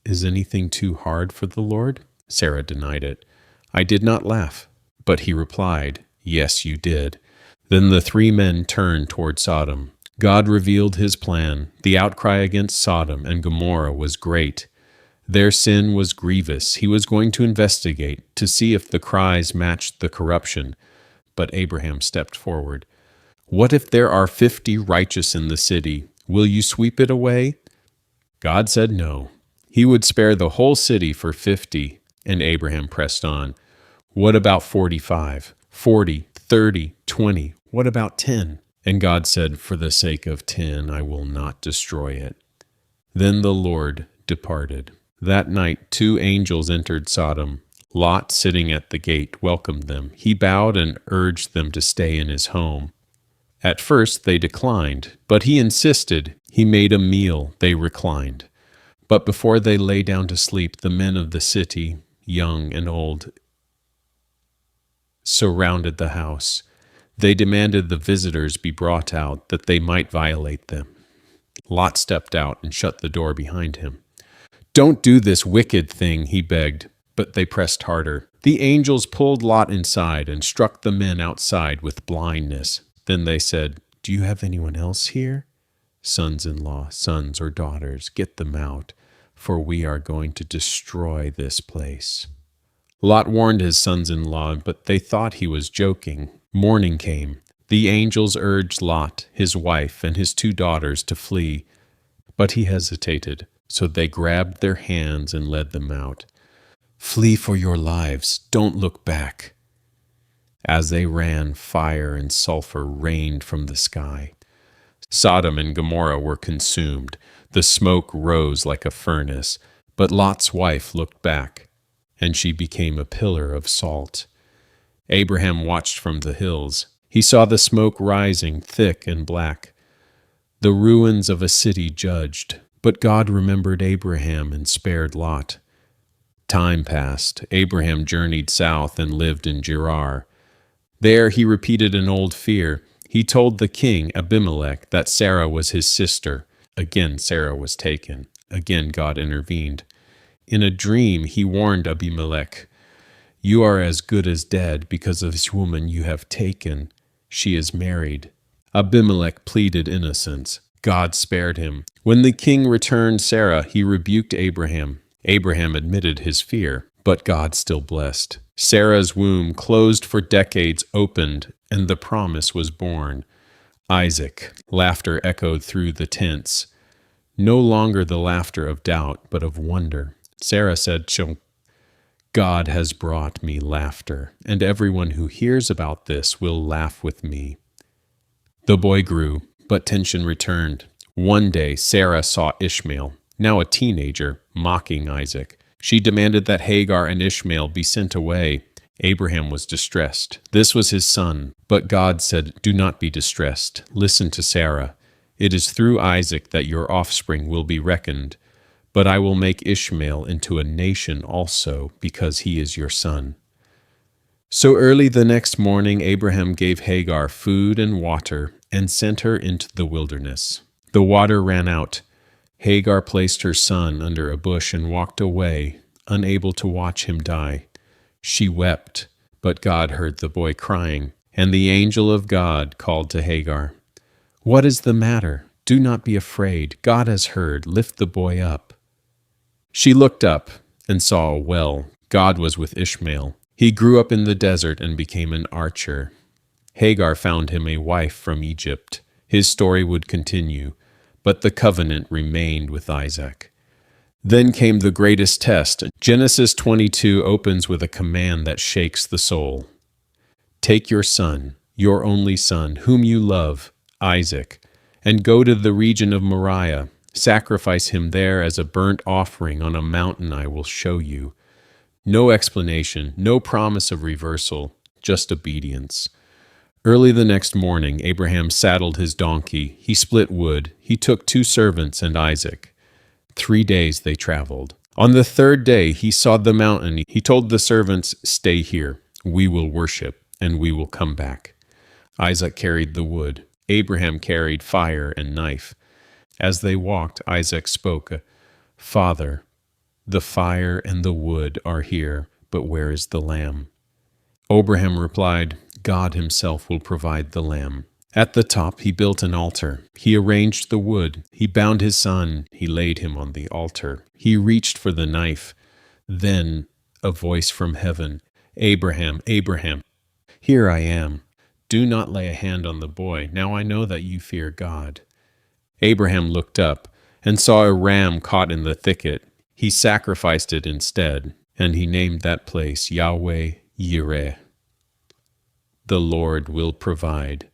Is anything too hard for the Lord?" Sarah denied it. "I did not laugh." But he replied, "Yes, you did." Then the 3 men turned toward Sodom. God revealed his plan. The outcry against Sodom and Gomorrah was great. Their sin was grievous. He was going to investigate to see if the cries matched the corruption. But Abraham stepped forward. What if there are 50 righteous in the city? Will you sweep it away? God said no. He would spare the whole city for 50. And Abraham pressed on. What about 45, 40, 30, 20? What about 10? And God said, for the sake of 10, I will not destroy it. Then the Lord departed. That night 2 angels entered Sodom. Lot, sitting at the gate, welcomed them. He bowed and urged them to stay in his home. At first they declined, but he insisted. He made a meal. They reclined. But before they lay down to sleep, the men of the city, young and old, surrounded the house. They demanded the visitors be brought out, that they might violate them. Lot stepped out and shut the door behind him. Don't do this wicked thing, he begged, but they pressed harder. The angels pulled Lot inside and struck the men outside with blindness. Then they said, do you have anyone else here? Sons-in-law, sons or daughters, get them out, for we are going to destroy this place. Lot warned his sons-in-law, but they thought he was joking. Morning came. The angels urged Lot, his wife, and his 2 daughters to flee, but he hesitated, so they grabbed their hands and led them out. Flee for your lives, don't look back. As they ran, fire and sulfur rained from the sky. Sodom and Gomorrah were consumed. The smoke rose like a furnace, but Lot's wife looked back, and she became a pillar of salt. Abraham watched from the hills. He saw the smoke rising, thick and black. The ruins of a city judged, but God remembered Abraham and spared Lot. Time passed. Abraham journeyed south and lived in Gerar. There he repeated an old fear. He told the king, Abimelech, that Sarah was his sister. Again Sarah was taken. Again God intervened. In a dream he warned Abimelech, you are as good as dead because of this woman you have taken. She is married. Abimelech pleaded innocence. God spared him. When the king returned Sarah, he rebuked Abraham. Abraham admitted his fear, but God still blessed. Sarah's womb, closed for decades, opened, and the promise was born. Isaac. Laughter echoed through the tents. No longer the laughter of doubt, but of wonder. Sarah said, God has brought me laughter, and everyone who hears about this will laugh with me. The boy grew, but tension returned. One day, Sarah saw Ishmael, now a teenager, mocking Isaac. She demanded that Hagar and Ishmael be sent away. Abraham was distressed. This was his son, but God said, do not be distressed. Listen to Sarah. It is through Isaac that your offspring will be reckoned. But I will make Ishmael into a nation also, because he is your son. So early the next morning, Abraham gave Hagar food and water and sent her into the wilderness. The water ran out. Hagar placed her son under a bush and walked away, unable to watch him die. She wept, but God heard the boy crying, and the angel of God called to Hagar, what is the matter? Do not be afraid. God has heard. Lift the boy up. She looked up and saw a well. God was with Ishmael. He grew up in the desert and became an archer. Hagar found him a wife from Egypt. His story would continue, but the covenant remained with Isaac. Then came the greatest test. Genesis 22 opens with a command that shakes the soul. Take your son, your only son, whom you love, Isaac, and go to the region of Moriah. Sacrifice him there as a burnt offering on a mountain I will show you. No explanation, no promise of reversal, just obedience. Early the next morning, Abraham saddled his donkey. He split wood. He took 2 servants and Isaac. 3 days they traveled. On the 3rd day, he saw the mountain. He told the servants, stay here. We will worship, and we will come back. Isaac carried the wood. Abraham carried fire and knife. As they walked, Isaac spoke, Father, the fire and the wood are here, but where is the lamb? Abraham replied, God himself will provide the lamb. At the top he built an altar. He arranged the wood. He bound his son. He laid him on the altar. He reached for the knife. Then a voice from heaven, "Abraham, Abraham, here I am. Do not lay a hand on the boy. Now I know that you fear God." Abraham looked up and saw a ram caught in the thicket. He sacrificed it instead, and he named that place Yahweh Yireh. The Lord will provide.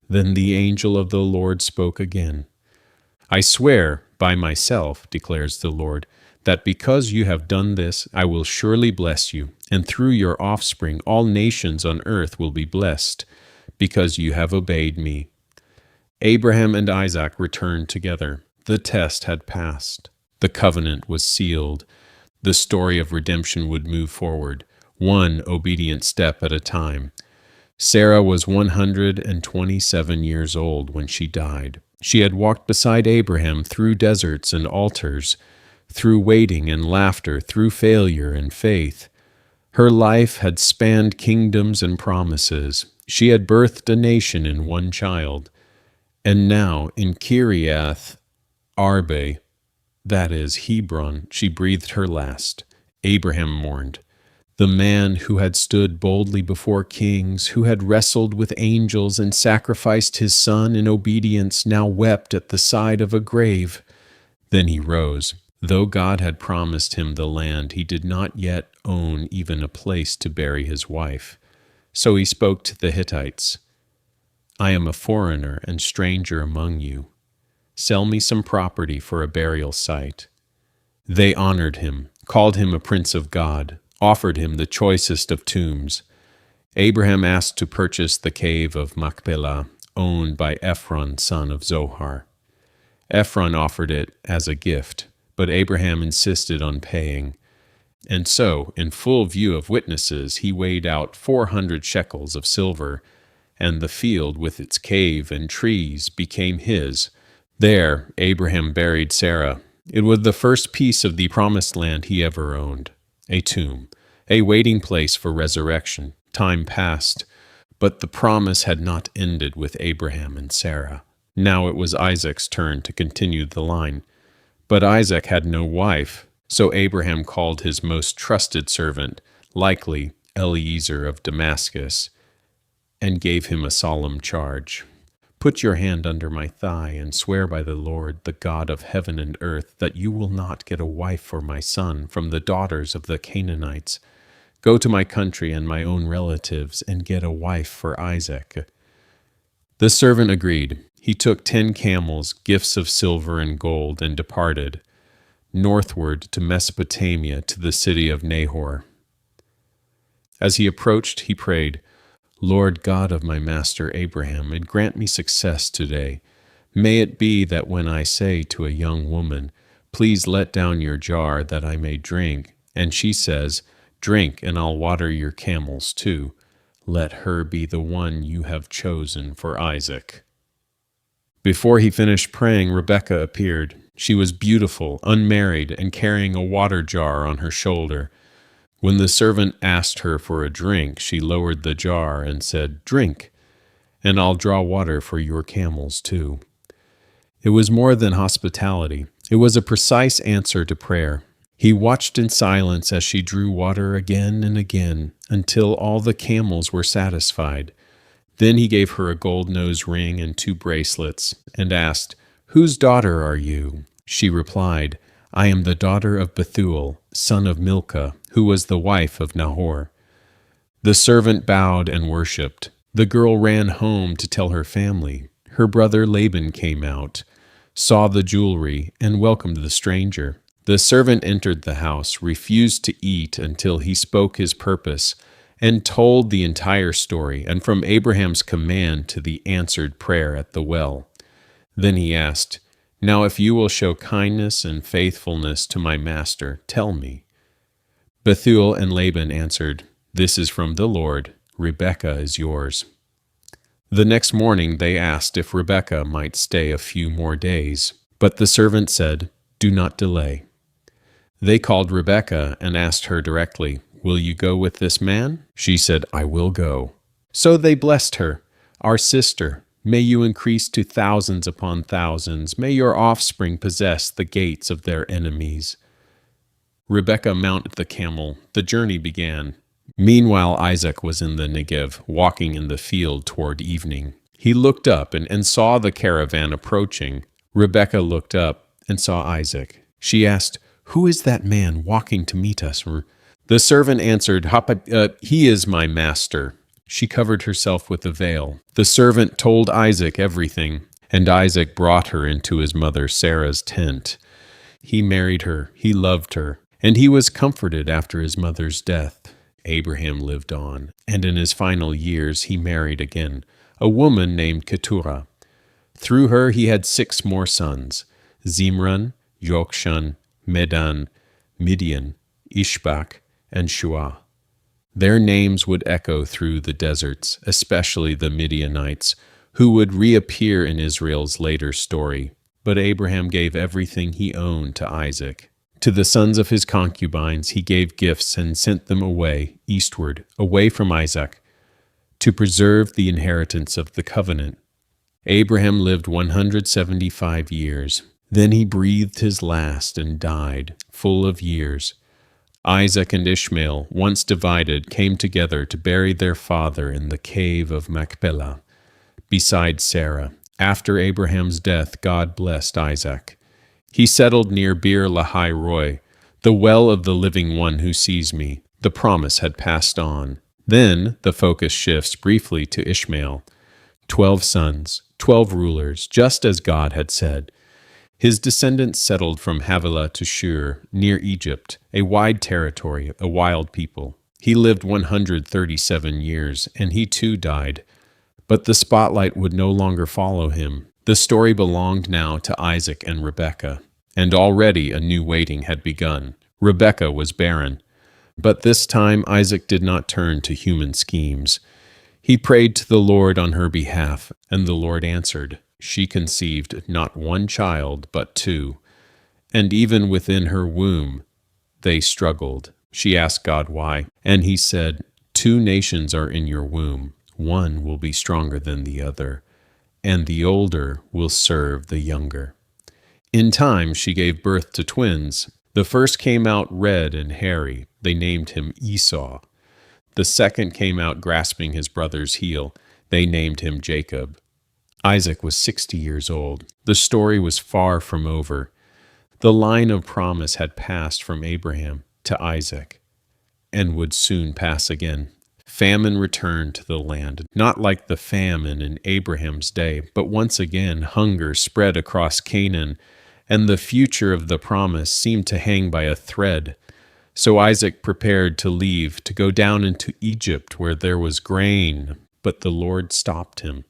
Then the angel of the Lord spoke again. "I swear by myself, declares the Lord, that because you have done this, I will surely bless you, and through your offspring all nations on earth will be blessed, because you have obeyed me." Abraham and Isaac returned together. The test had passed. The covenant was sealed. The story of redemption would move forward, one obedient step at a time. Sarah was 127 years old when she died. She had walked beside Abraham through deserts and altars, through waiting and laughter, through failure and faith. Her life had spanned kingdoms and promises. She had birthed a nation in one child. And now, in Kiriath Arba, that is, Hebron, she breathed her last. Abraham mourned. The man who had stood boldly before kings, who had wrestled with angels and sacrificed his son in obedience, now wept at the side of a grave. Then he rose. Though God had promised him the land, he did not yet own even a place to bury his wife. So he spoke to the Hittites. "I am a foreigner and stranger among you. Sell me some property for a burial site." They honored him, called him a prince of God, offered him the choicest of tombs. Abraham asked to purchase the cave of Machpelah, owned by Ephron, son of Zohar. Ephron offered it as a gift, but Abraham insisted on paying. And so, in full view of witnesses, he weighed out 400 shekels of silver, and the field with its cave and trees became his. There, Abraham buried Sarah. It was the first piece of the promised land he ever owned. A tomb, a waiting place for resurrection. Time passed, but the promise had not ended with Abraham and Sarah. Now it was Isaac's turn to continue the line. But Isaac had no wife, so Abraham called his most trusted servant, likely Eliezer of Damascus, and gave him a solemn charge. "Put your hand under my thigh and swear by the Lord, the God of heaven and earth, that you will not get a wife for my son from the daughters of the Canaanites. Go to my country and my own relatives and get a wife for Isaac." The servant agreed. He took 10 camels, gifts of silver and gold, and departed northward to Mesopotamia, to the city of Nahor. As he approached, he prayed, "Lord God of my master Abraham, and grant me success today. May it be that when I say to a young woman, 'Please let down your jar that I may drink,' and she says, 'Drink, and I'll water your camels too,' let her be the one you have chosen for Isaac." Before he finished praying, Rebekah appeared. She was beautiful, unmarried, and carrying a water jar on her shoulder. When the servant asked her for a drink, she lowered the jar and said, "Drink, and I'll draw water for your camels too." It was more than hospitality. It was a precise answer to prayer. He watched in silence as she drew water again and again, until all the camels were satisfied. Then he gave her a gold nose ring and 2 bracelets, and asked, "Whose daughter are you?" She replied, "I am the daughter of Bethuel, son of Milcah, who was the wife of Nahor." The servant bowed and worshipped. The girl ran home to tell her family. Her brother Laban came out, saw the jewelry, and welcomed the stranger. The servant entered the house, refused to eat until he spoke his purpose, and told the entire story, and from Abraham's command to the answered prayer at the well. Then he asked, "Now if you will show kindness and faithfulness to my master, tell me." Bethuel and Laban answered, "This is from the Lord. Rebekah is yours." The next morning they asked if Rebekah might stay a few more days, but the servant said, "Do not delay." They called Rebekah and asked her directly, "Will you go with this man?" She said, "I will go." So they blessed her, "Our sister, May you increase to thousands upon thousands. May your offspring possess the gates of their enemies. Rebekah mounted the camel. The journey began. Meanwhile, Isaac was in the Negev, walking in the field toward evening. He looked up and saw the caravan approaching. Rebekah looked up and saw Isaac. She asked, "Who is that man walking to meet us?" The servant answered, "He is my master." She covered herself with a veil. The servant told Isaac everything, and Isaac brought her into his mother Sarah's tent. He married her, he loved her, and he was comforted after his mother's death. Abraham lived on, and in his final years he married again, a woman named Keturah. Through her he had 6 more sons, Zimran, Yokshan, Medan, Midian, Ishbak, and Shua. Their names would echo through the deserts, especially the Midianites, who would reappear in Israel's later story. But Abraham gave everything he owned to Isaac. To the sons of his concubines he gave gifts and sent them away, eastward, away from Isaac, to preserve the inheritance of the covenant. Abraham lived 175 years. Then he breathed his last and died, full of years. Isaac and Ishmael, once divided, came together to bury their father in the cave of Machpelah, beside Sarah. After Abraham's death, God blessed Isaac. He settled near Beer Lahai Roi, the well of the living one who sees me. The promise had passed on. Then the focus shifts briefly to Ishmael. 12 sons, 12 rulers, just as God had said. His descendants settled from Havilah to Shur, near Egypt, a wide territory, a wild people. He lived 137 years, and he too died. But the spotlight would no longer follow him. The story belonged now to Isaac and Rebekah, and already a new waiting had begun. Rebekah was barren. But this time Isaac did not turn to human schemes. He prayed to the Lord on her behalf, and the Lord answered. She conceived not 1 child, but 2. And even within her womb, they struggled. She asked God why, and he said, 2 nations are in your womb. One will be stronger than the other, and the older will serve the younger. In time, she gave birth to twins. The first came out red and hairy. They named him Esau. The second came out grasping his brother's heel. They named him Jacob. Isaac was 60 years old. The story was far from over. The line of promise had passed from Abraham to Isaac, and would soon pass again. Famine returned to the land, not like the famine in Abraham's day, but once again hunger spread across Canaan, and the future of the promise seemed to hang by a thread. So Isaac prepared to leave, to go down into Egypt where there was grain, but the Lord stopped him.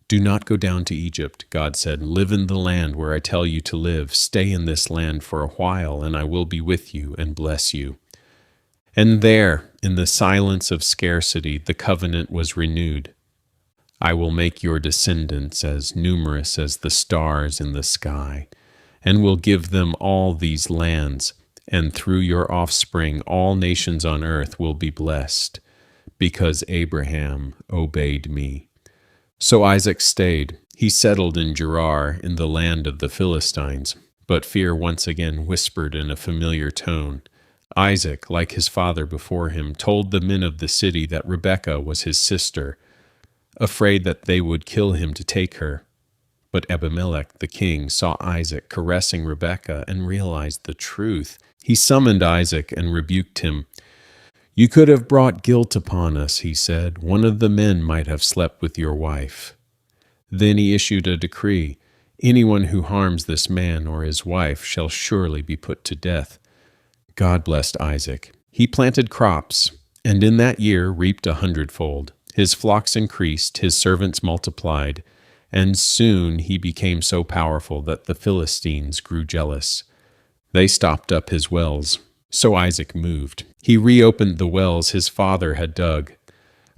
"Do not go down to Egypt," God said. "Live in the land where I tell you to live. Stay in this land for a while, and I will be with you and bless you." And there, in the silence of scarcity, the covenant was renewed. "I will make your descendants as numerous as the stars in the sky, and will give them all these lands, and through your offspring all nations on earth will be blessed, because Abraham obeyed me." So Isaac stayed. He settled in Gerar, in the land of the Philistines. But fear once again whispered in a familiar tone. Isaac, like his father before him, told the men of the city that Rebekah was his sister, afraid that they would kill him to take her. But Abimelech, the king, saw Isaac caressing Rebekah and realized the truth. He summoned Isaac and rebuked him. "You could have brought guilt upon us," he said. "One of the men might have slept with your wife." Then he issued a decree. "Anyone who harms this man or his wife shall surely be put to death." God blessed Isaac. He planted crops, and in that year reaped 100-fold. His flocks increased, his servants multiplied, and soon he became so powerful that the Philistines grew jealous. They stopped up his wells. So Isaac moved. He reopened the wells his father had dug.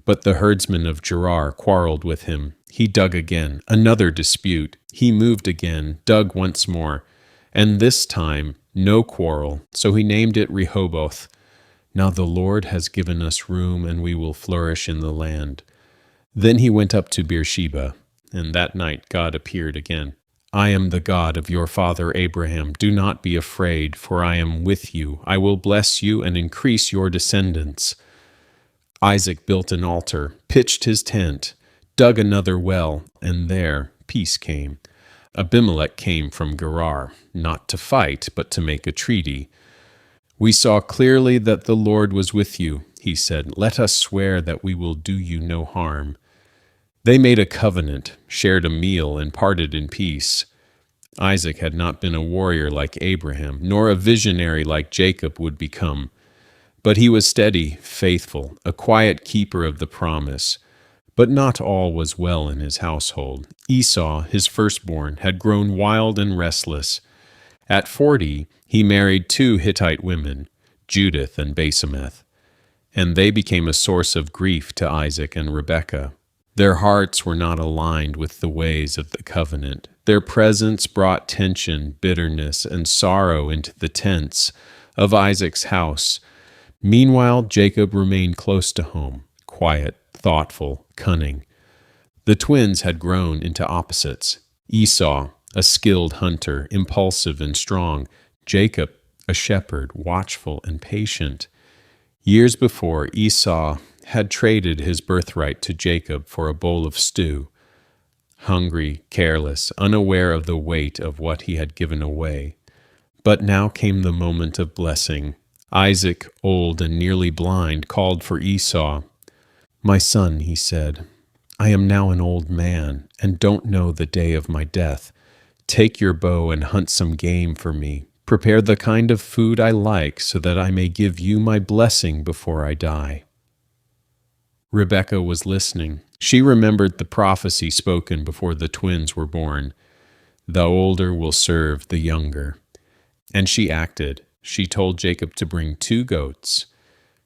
But the herdsmen of Gerar quarreled with him. He dug again. Another dispute. He moved again, dug once more. And this time, no quarrel. So he named it Rehoboth. "Now the Lord has given us room, and we will flourish in the land." Then he went up to Beersheba. and that night God appeared again. I am the God of your father Abraham. Do not be afraid, for I am with you. I will bless you and increase your descendants. Isaac built an altar, pitched his tent, dug another well, and there peace came. Abimelech came from Gerar, not to fight, but to make a treaty. We saw clearly that the Lord was with you, he said. Let us swear that we will do you no harm. They made a covenant, shared a meal, and parted in peace. Isaac had not been a warrior like Abraham, nor a visionary like Jacob would become. But he was steady, faithful, a quiet keeper of the promise. But not all was well in his household. Esau, his firstborn, had grown wild and restless. At 40, he married 2 Hittite women, Judith and Basemeth, and they became a source of grief to Isaac and Rebekah. Their hearts were not aligned with the ways of the covenant. Their presence brought tension, bitterness, and sorrow into the tents of Isaac's house. Meanwhile, Jacob remained close to home, quiet, thoughtful, cunning. The twins had grown into opposites. Esau, a skilled hunter, impulsive and strong. Jacob, a shepherd, watchful and patient. Years before, Esau had traded his birthright to Jacob for a bowl of stew. Hungry, careless, unaware of the weight of what he had given away. But now came the moment of blessing. Isaac, old and nearly blind, called for Esau. "My son," he said, "I am now an old man and don't know the day of my death. Take your bow and hunt some game for me. Prepare the kind of food I like so that I may give you my blessing before I die." Rebekah was listening. She remembered the prophecy spoken before the twins were born. The older will serve the younger. And she acted. She told Jacob to bring 2 goats.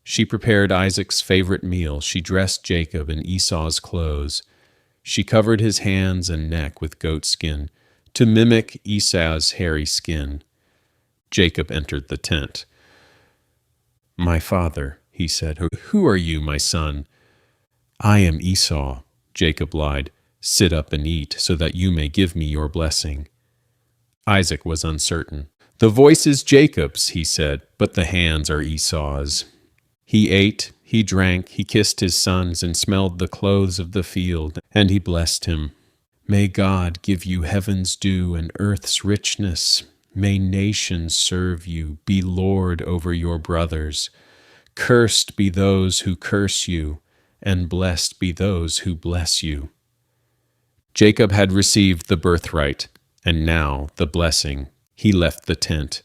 She prepared Isaac's favorite meal. She dressed Jacob in Esau's clothes. She covered his hands and neck with goat skin to mimic Esau's hairy skin. Jacob entered the tent. "My father," he said, "who are you, my son?" "I am Esau," Jacob lied. "Sit up and eat so that you may give me your blessing." Isaac was uncertain. "The voice is Jacob's," he said, "but the hands are Esau's." He ate, he drank, he kissed his sons and smelled the clothes of the field, and he blessed him. "May God give you heaven's dew and earth's richness. May nations serve you. Be Lord over your brothers. Cursed be those who curse you, and blessed be those who bless you." Jacob had received the birthright, and now the blessing. He left the tent.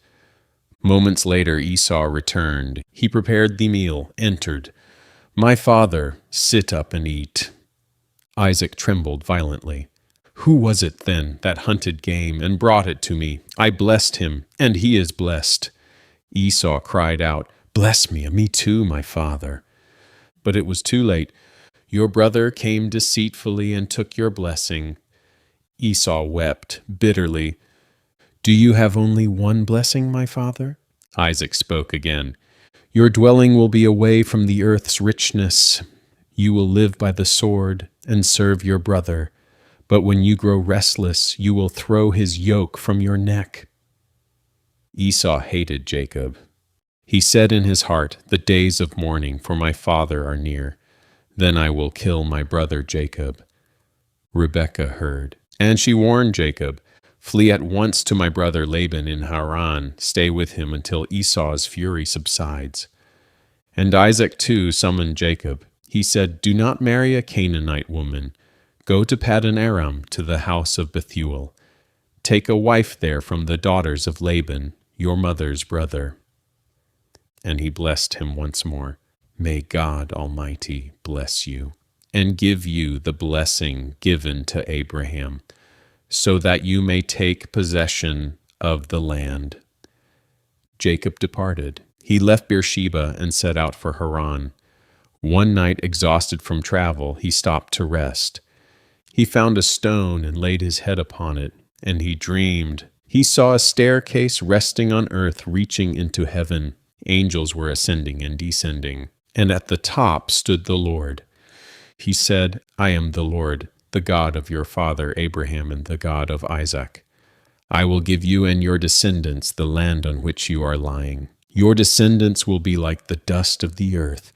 Moments later, Esau returned. He prepared the meal, entered. "My father, sit up and eat." Isaac trembled violently. "Who was it then that hunted game and brought it to me? I blessed him, and he is blessed." Esau cried out, "Bless me too, my father." But it was too late. "Your brother came deceitfully and took your blessing." Esau wept bitterly. "Do you have only one blessing, my father?" Isaac spoke again. "Your dwelling will be away from the earth's richness. You will live by the sword and serve your brother. But when you grow restless, you will throw his yoke from your neck." Esau hated Jacob. He said in his heart, "The days of mourning for my father are near. Then I will kill my brother Jacob." Rebekah heard, and she warned Jacob, "Flee at once to my brother Laban in Haran. Stay with him until Esau's fury subsides." And Isaac too summoned Jacob. He said, "Do not marry a Canaanite woman. Go to Paddan Aram, to the house of Bethuel. Take a wife there from the daughters of Laban, your mother's brother." And he blessed him once more. "May God Almighty bless you, and give you the blessing given to Abraham, so that you may take possession of the land." Jacob departed. He left Beersheba and set out for Haran. One night, exhausted from travel, he stopped to rest. He found a stone and laid his head upon it, and he dreamed. He saw a staircase resting on earth, reaching into heaven. Angels were ascending and descending, and at the top stood the Lord. He said, "I am the Lord. the God of your father Abraham and the God of Isaac. I will give you and your descendants the land on which you are lying. Your descendants will be like the dust of the earth.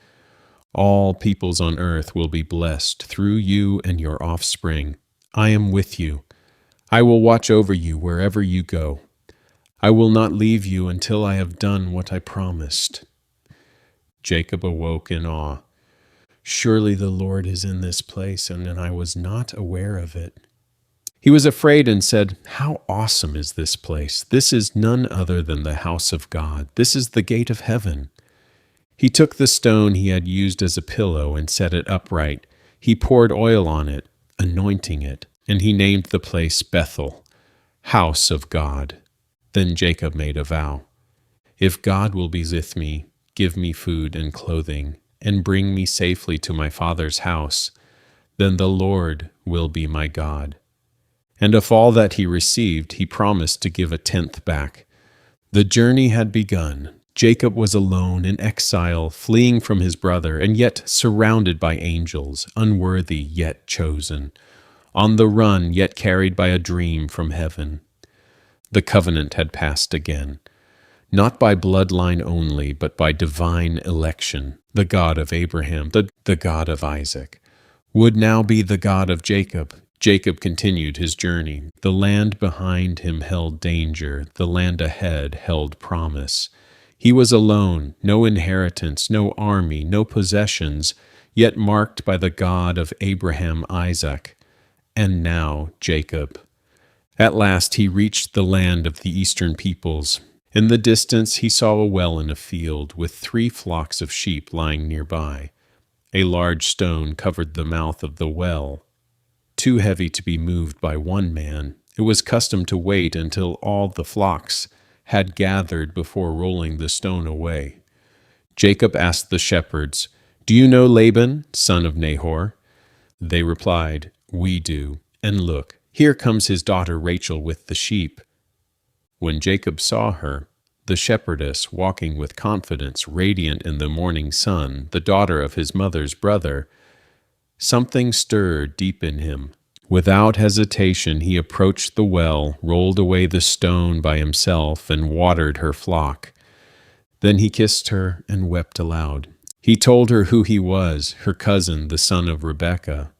All peoples on earth will be blessed through you and your offspring. I am with you. I will watch over you wherever you go. I will not leave you until I have done what I promised." Jacob awoke in awe. "Surely the Lord is in this place, and I was not aware of it." He was afraid and said, "How awesome is this place! This is none other than the house of God. This is the gate of heaven." He took the stone he had used as a pillow and set it upright. He poured oil on it, anointing it, and he named the place Bethel, house of God. Then Jacob made a vow. "If God will be with me, give me food and clothing, and bring me safely to my father's house, then the Lord will be my God." And of all that he received, he promised to give a tenth back. The journey had begun. Jacob was alone in exile, fleeing from his brother, and yet surrounded by angels, unworthy yet chosen, on the run yet carried by a dream from heaven. The covenant had passed again, not by bloodline only, but by divine election. The God of Abraham, the God of Isaac, would now be the God of Jacob. Jacob continued his journey. The land behind him held danger. The land ahead held promise. He was alone, no inheritance, no army, no possessions, yet marked by the God of Abraham, Isaac, and now Jacob. At last he reached the land of the eastern peoples. In the distance he saw a well in a field, with 3 flocks of sheep lying nearby. A large stone covered the mouth of the well, too heavy to be moved by one man. It was custom to wait until all the flocks had gathered before rolling the stone away. Jacob asked the shepherds, "Do you know Laban, son of Nahor?" They replied, "We do. And look, here comes his daughter Rachel with the sheep." When Jacob saw her, the shepherdess, walking with confidence, radiant in the morning sun, the daughter of his mother's brother, something stirred deep in him. Without hesitation, he approached the well, rolled away the stone by himself, and watered her flock. Then he kissed her and wept aloud. He told her who he was, her cousin, the son of Rebekah.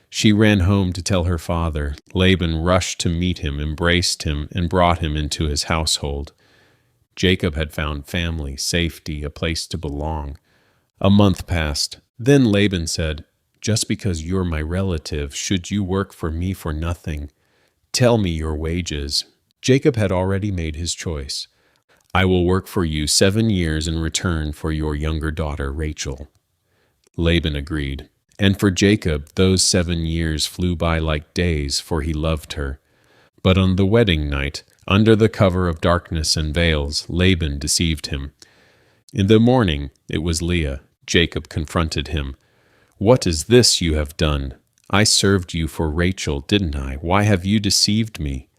She ran home to tell her father. Laban rushed to meet him, embraced him, and brought him into his household. Jacob had found family, safety, a place to belong. A month passed. Then Laban said, "Just because you're my relative, should you work for me for nothing? Tell me your wages." Jacob had already made his choice. "I will work for you 7 years in return for your younger daughter, Rachel." Laban agreed. And for Jacob, those 7 years flew by like days, for he loved her. But on the wedding night, under the cover of darkness and veils, Laban deceived him. In the morning, it was Leah. Jacob confronted him. "What is this you have done? I served you for Rachel, didn't I? Why have you deceived me?"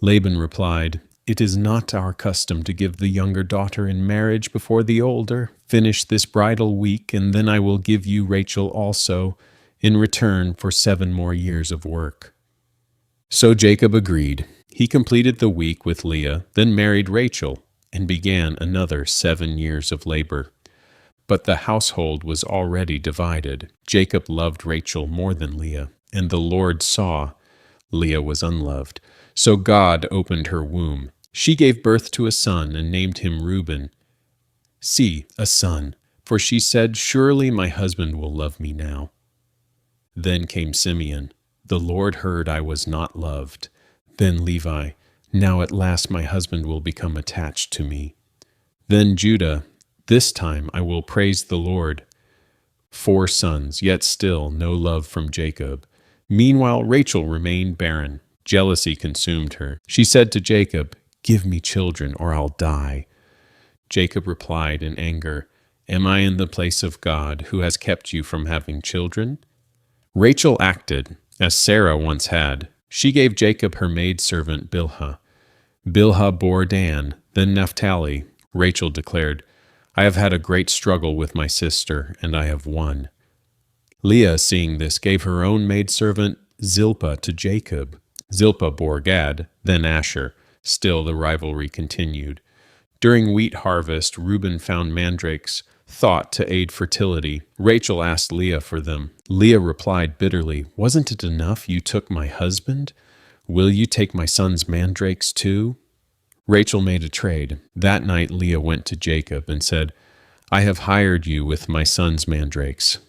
Laban replied, "It is not our custom to give the younger daughter in marriage before the older. Finish this bridal week, and then I will give you Rachel also, in return for 7 more years of work." So Jacob agreed. He completed the week with Leah, then married Rachel, and began another 7 years of labor. But the household was already divided. Jacob loved Rachel more than Leah, and the Lord saw Leah was unloved. So God opened her womb. She gave birth to a son and named him Reuben. "See, a son," for she said, "Surely my husband will love me now." Then came Simeon. "The Lord heard I was not loved." Then Levi. "Now at last my husband will become attached to me." Then Judah. "This time I will praise the Lord." 4 sons, yet still no love from Jacob. Meanwhile Rachel remained barren. Jealousy consumed her. She said to Jacob, "Give me children, or I'll die." Jacob replied in anger, "Am I in the place of God, who has kept you from having children?" Rachel acted, as Sarah once had. She gave Jacob her maidservant Bilhah. Bilhah bore Dan, then Naphtali. Rachel declared, "I have had a great struggle with my sister, and I have won." Leah, seeing this, gave her own maidservant Zilpah to Jacob. Zilpah bore Gad, then Asher. Still the rivalry continued. During wheat harvest, Reuben found mandrakes thought to aid fertility. Rachel asked Leah for them. Leah replied bitterly, "Wasn't it enough you took my husband? Will you take my son's mandrakes too?" Rachel made a trade. That night Leah went to Jacob and said, "I have hired you with my son's mandrakes."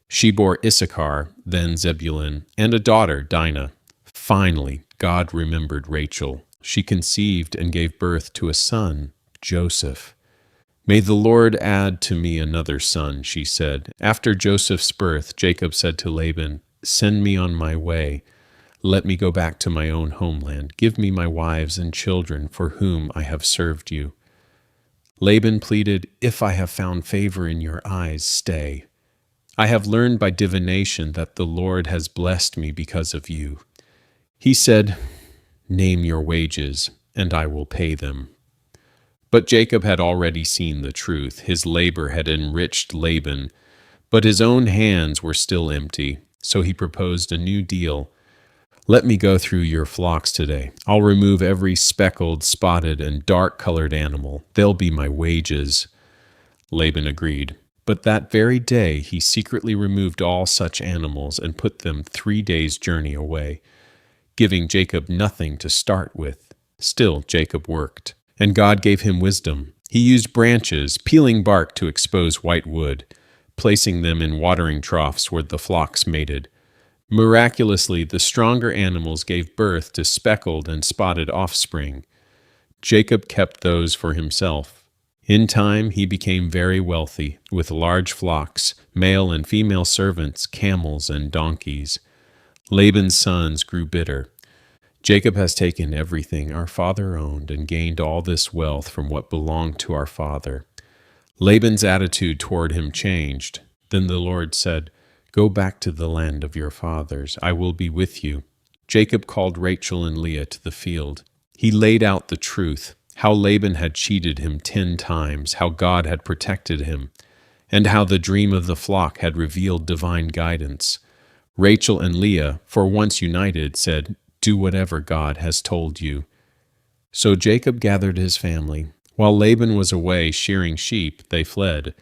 She bore Issachar, then Zebulun, and a daughter, Dinah. Finally, God remembered Rachel. She conceived and gave birth to a son, Joseph. "May the Lord add to me another son," she said. After Joseph's birth, Jacob said to Laban, "Send me on my way. Let me go back to my own homeland. Give me my wives and children for whom I have served you." Laban pleaded, "If I have found favor in your eyes, stay. I have learned by divination that the Lord has blessed me because of you." He said, "Name your wages, and I will pay them." But Jacob had already seen the truth. His labor had enriched Laban, but his own hands were still empty. So he proposed a new deal. "Let me go through your flocks today. I'll remove every speckled, spotted, and dark-colored animal. They'll be my wages." Laban agreed. But that very day he secretly removed all such animals and put them 3 days' journey away, giving Jacob nothing to start with. Still Jacob worked, and God gave him wisdom. He used branches, peeling bark to expose white wood, placing them in watering troughs where the flocks mated. Miraculously, the stronger animals gave birth to speckled and spotted offspring. Jacob kept those for himself. In time, he became very wealthy, with large flocks, male and female servants, camels and donkeys. Laban's sons grew bitter. "Jacob has taken everything our father owned and gained all this wealth from what belonged to our father." Laban's attitude toward him changed. Then the Lord said, "Go back to the land of your fathers. I will be with you." Jacob called Rachel and Leah to the field. He laid out the truth, how Laban had cheated him 10 times, how God had protected him, and how the dream of the flock had revealed divine guidance. Rachel and Leah, for once united, said, "Do whatever God has told you." So Jacob gathered his family. While Laban was away shearing sheep, they fled.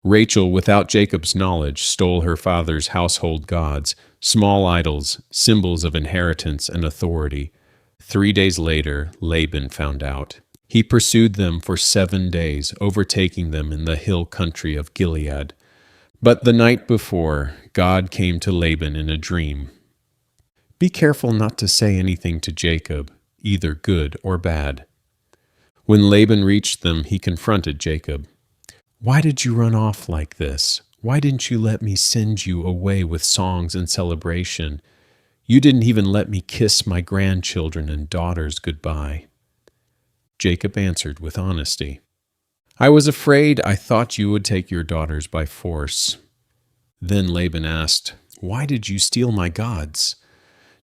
Rachel, without Jacob's knowledge, stole her father's household gods, small idols, symbols of inheritance and authority. 3 days later, Laban found out. He pursued them for 7 days, overtaking them in the hill country of Gilead. But the night before, God came to Laban in a dream. "Be careful not to say anything to Jacob, either good or bad." When Laban reached them, he confronted Jacob. "Why did you run off like this? Why didn't you let me send you away with songs and celebration? You didn't even let me kiss my grandchildren and daughters goodbye." Jacob answered with honesty, "I was afraid. I thought you would take your daughters by force." Then Laban asked, "Why did you steal my gods?"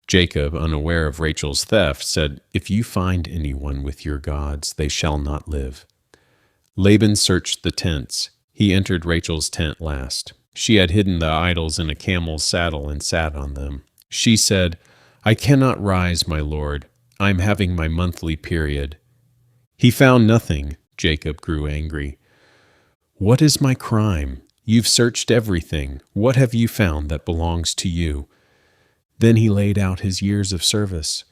Jacob, unaware of Rachel's theft, said, "If you find anyone with your gods, they shall not live." Laban searched the tents. He entered Rachel's tent last. She had hidden the idols in a camel's saddle and sat on them. She said, "I cannot rise, my lord. I'm having my monthly period." He found nothing. Jacob grew angry. "What is my crime? You've searched everything. What have you found that belongs to you?" Then he laid out his years of service.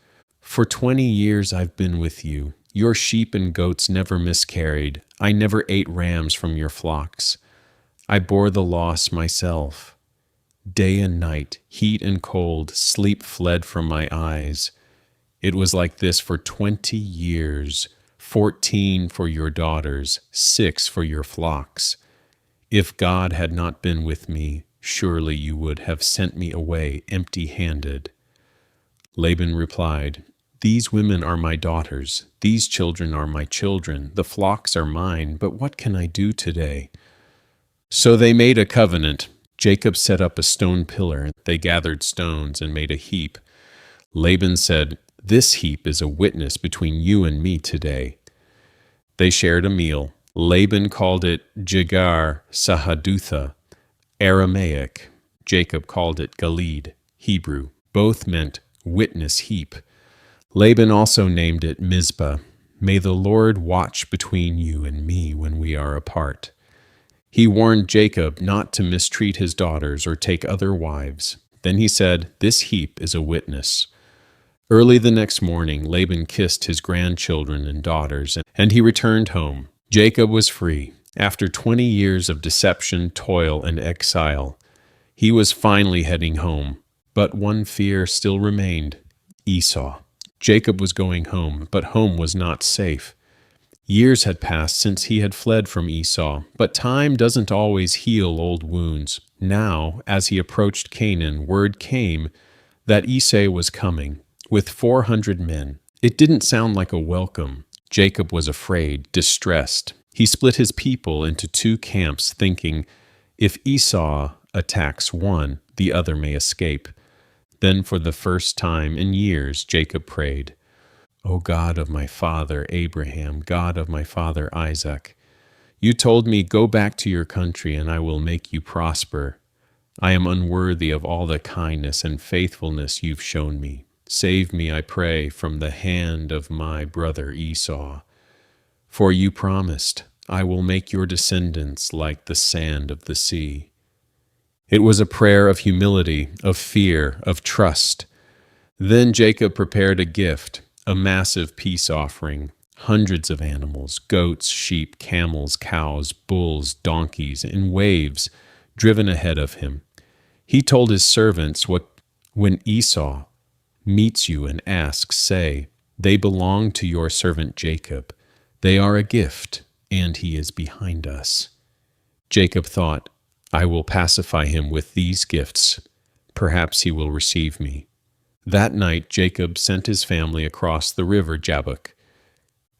"For 20 years I've been with you. Your sheep and goats never miscarried. I never ate rams from your flocks. I bore the loss myself. Day and night, heat and cold, sleep fled from my eyes. It was like this for 20 years, 14 for your daughters, 6 for your flocks. If God had not been with me, surely you would have sent me away empty-handed." Laban replied, "These women are my daughters. These children are my children. The flocks are mine, but what can I do today?" So they made a covenant. Jacob set up a stone pillar. They gathered stones and made a heap. Laban said, "This heap is a witness between you and me today." They shared a meal. Laban called it Jegar Sahadutha, Aramaic. Jacob called it Gilead, Hebrew, Both meant witness heap. Laban also named it Mizpah. May the Lord watch between you and me when we are apart. He warned Jacob not to mistreat his daughters or take other wives. Then he said, "This heap is a witness." Early the next morning, Laban kissed his grandchildren and daughters, and he returned home. Jacob was free. After 20 years of deception, toil, and exile, he was finally heading home. But one fear still remained: Esau. Jacob was going home, but home was not safe. Years had passed since he had fled from Esau, but time doesn't always heal old wounds. Now, as he approached Canaan, word came that Esau was coming with 400 men. It didn't sound like a welcome. Jacob was afraid, distressed. He split his people into 2 camps, thinking, if Esau attacks one, the other may escape. Then for the first time in years, Jacob prayed, "O God of my father Abraham, God of my father Isaac, you told me, 'Go back to your country and I will make you prosper.' I am unworthy of all the kindness and faithfulness you've shown me. Save me, I pray, from the hand of my brother Esau. For you promised, 'I will make your descendants like the sand of the sea.'" It was a prayer of humility, of fear, of trust. Then Jacob prepared a gift, a massive peace offering, hundreds of animals, goats, sheep, camels, cows, bulls, donkeys, in waves, driven ahead of him. He told his servants, when Esau meets you and asks, say, "They belong to your servant Jacob. They are a gift, and he is behind us." Jacob thought, "I will pacify him with these gifts. Perhaps he will receive me." That night Jacob sent his family across the river Jabbok,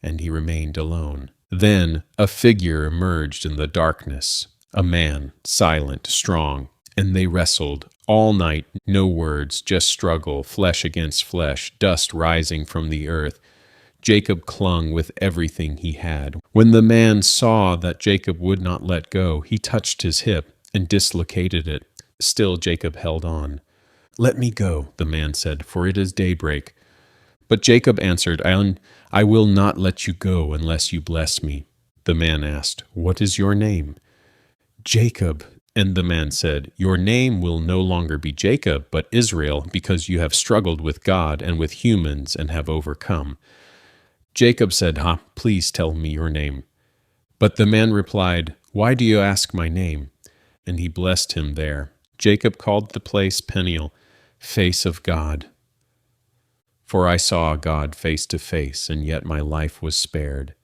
and he remained alone. Then a figure emerged in the darkness, a man, silent, strong, and they wrestled all night, no words, just struggle, flesh against flesh, dust rising from the earth. Jacob clung with everything he had. When the man saw that Jacob would not let go, he touched his hip and dislocated it. Still Jacob held on. "Let me go," the man said, "for it is daybreak." But Jacob answered, I will not let you go unless you bless me." The man asked, "What is your name?" "Jacob." And the man said, "Your name will no longer be Jacob, but Israel, because you have struggled with God and with humans and have overcome." Jacob said, "Please tell me your name." But the man replied, "Why do you ask my name?" And he blessed him there. Jacob called the place Peniel, face of God. For I saw God face to face, and yet my life was spared.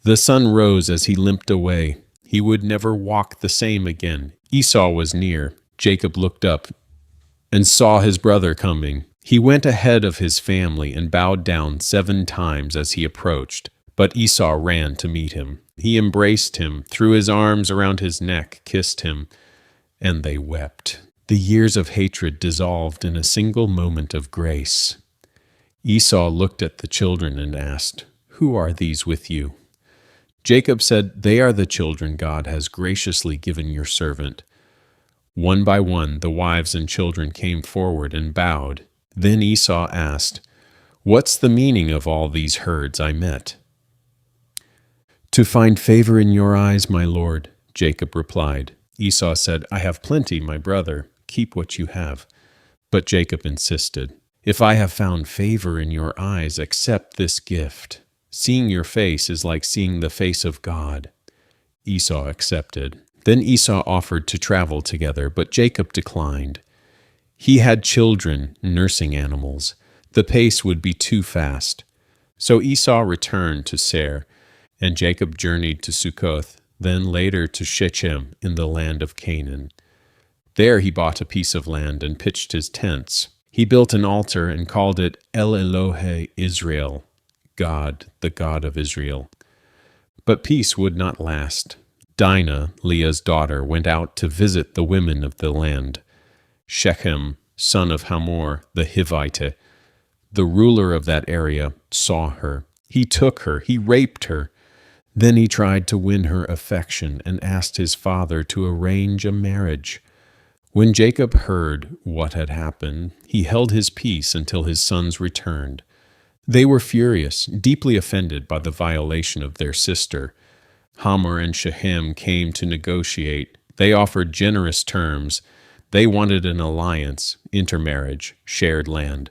The sun rose as he limped away. He would never walk the same again. Esau was near. Jacob looked up and saw his brother coming. He went ahead of his family and bowed down 7 times as he approached. But Esau ran to meet him. He embraced him, threw his arms around his neck, kissed him, and they wept. The years of hatred dissolved in a single moment of grace. Esau looked at the children and asked, "Who are these with you?" Jacob said, "They are the children God has graciously given your servant." One by one, the wives and children came forward and bowed. Then Esau asked, "What's the meaning of all these herds I met?" "To find favor in your eyes, my lord," Jacob replied. Esau said, "I have plenty, my brother. Keep what you have." But Jacob insisted, "If I have found favor in your eyes, accept this gift. Seeing your face is like seeing the face of God." Esau accepted. Then Esau offered to travel together, but Jacob declined. He had children, nursing animals. The pace would be too fast. So Esau returned to Seir, and Jacob journeyed to Succoth, then later to Shechem in the land of Canaan. There he bought a piece of land and pitched his tents. He built an altar and called it El Elohe Israel, God, the God of Israel. But peace would not last. Dinah, Leah's daughter, went out to visit the women of the land. Shechem, son of Hamor, the Hivite, the ruler of that area, saw her. He took her, he raped her. Then he tried to win her affection and asked his father to arrange a marriage. When Jacob heard what had happened, he held his peace until his sons returned. They were furious, deeply offended by the violation of their sister. Hamor and Shechem came to negotiate. They offered generous terms. They wanted an alliance, intermarriage, shared land.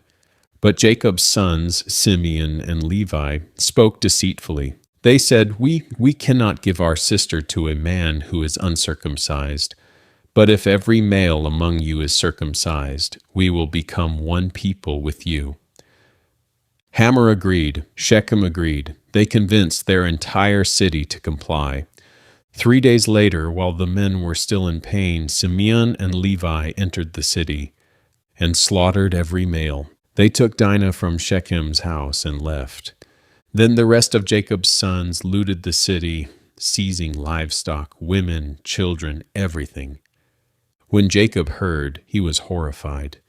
But Jacob's sons, Simeon and Levi, spoke deceitfully. They said, We cannot give our sister to a man who is uncircumcised. But if every male among you is circumcised, we will become one people with you. Hamor agreed. Shechem agreed. They convinced their entire city to comply. 3 days later, while the men were still in pain, Simeon and Levi entered the city and slaughtered every male. They took Dinah from Shechem's house and left. Then the rest of Jacob's sons looted the city, seizing livestock, women, children, everything. When Jacob heard, he was horrified.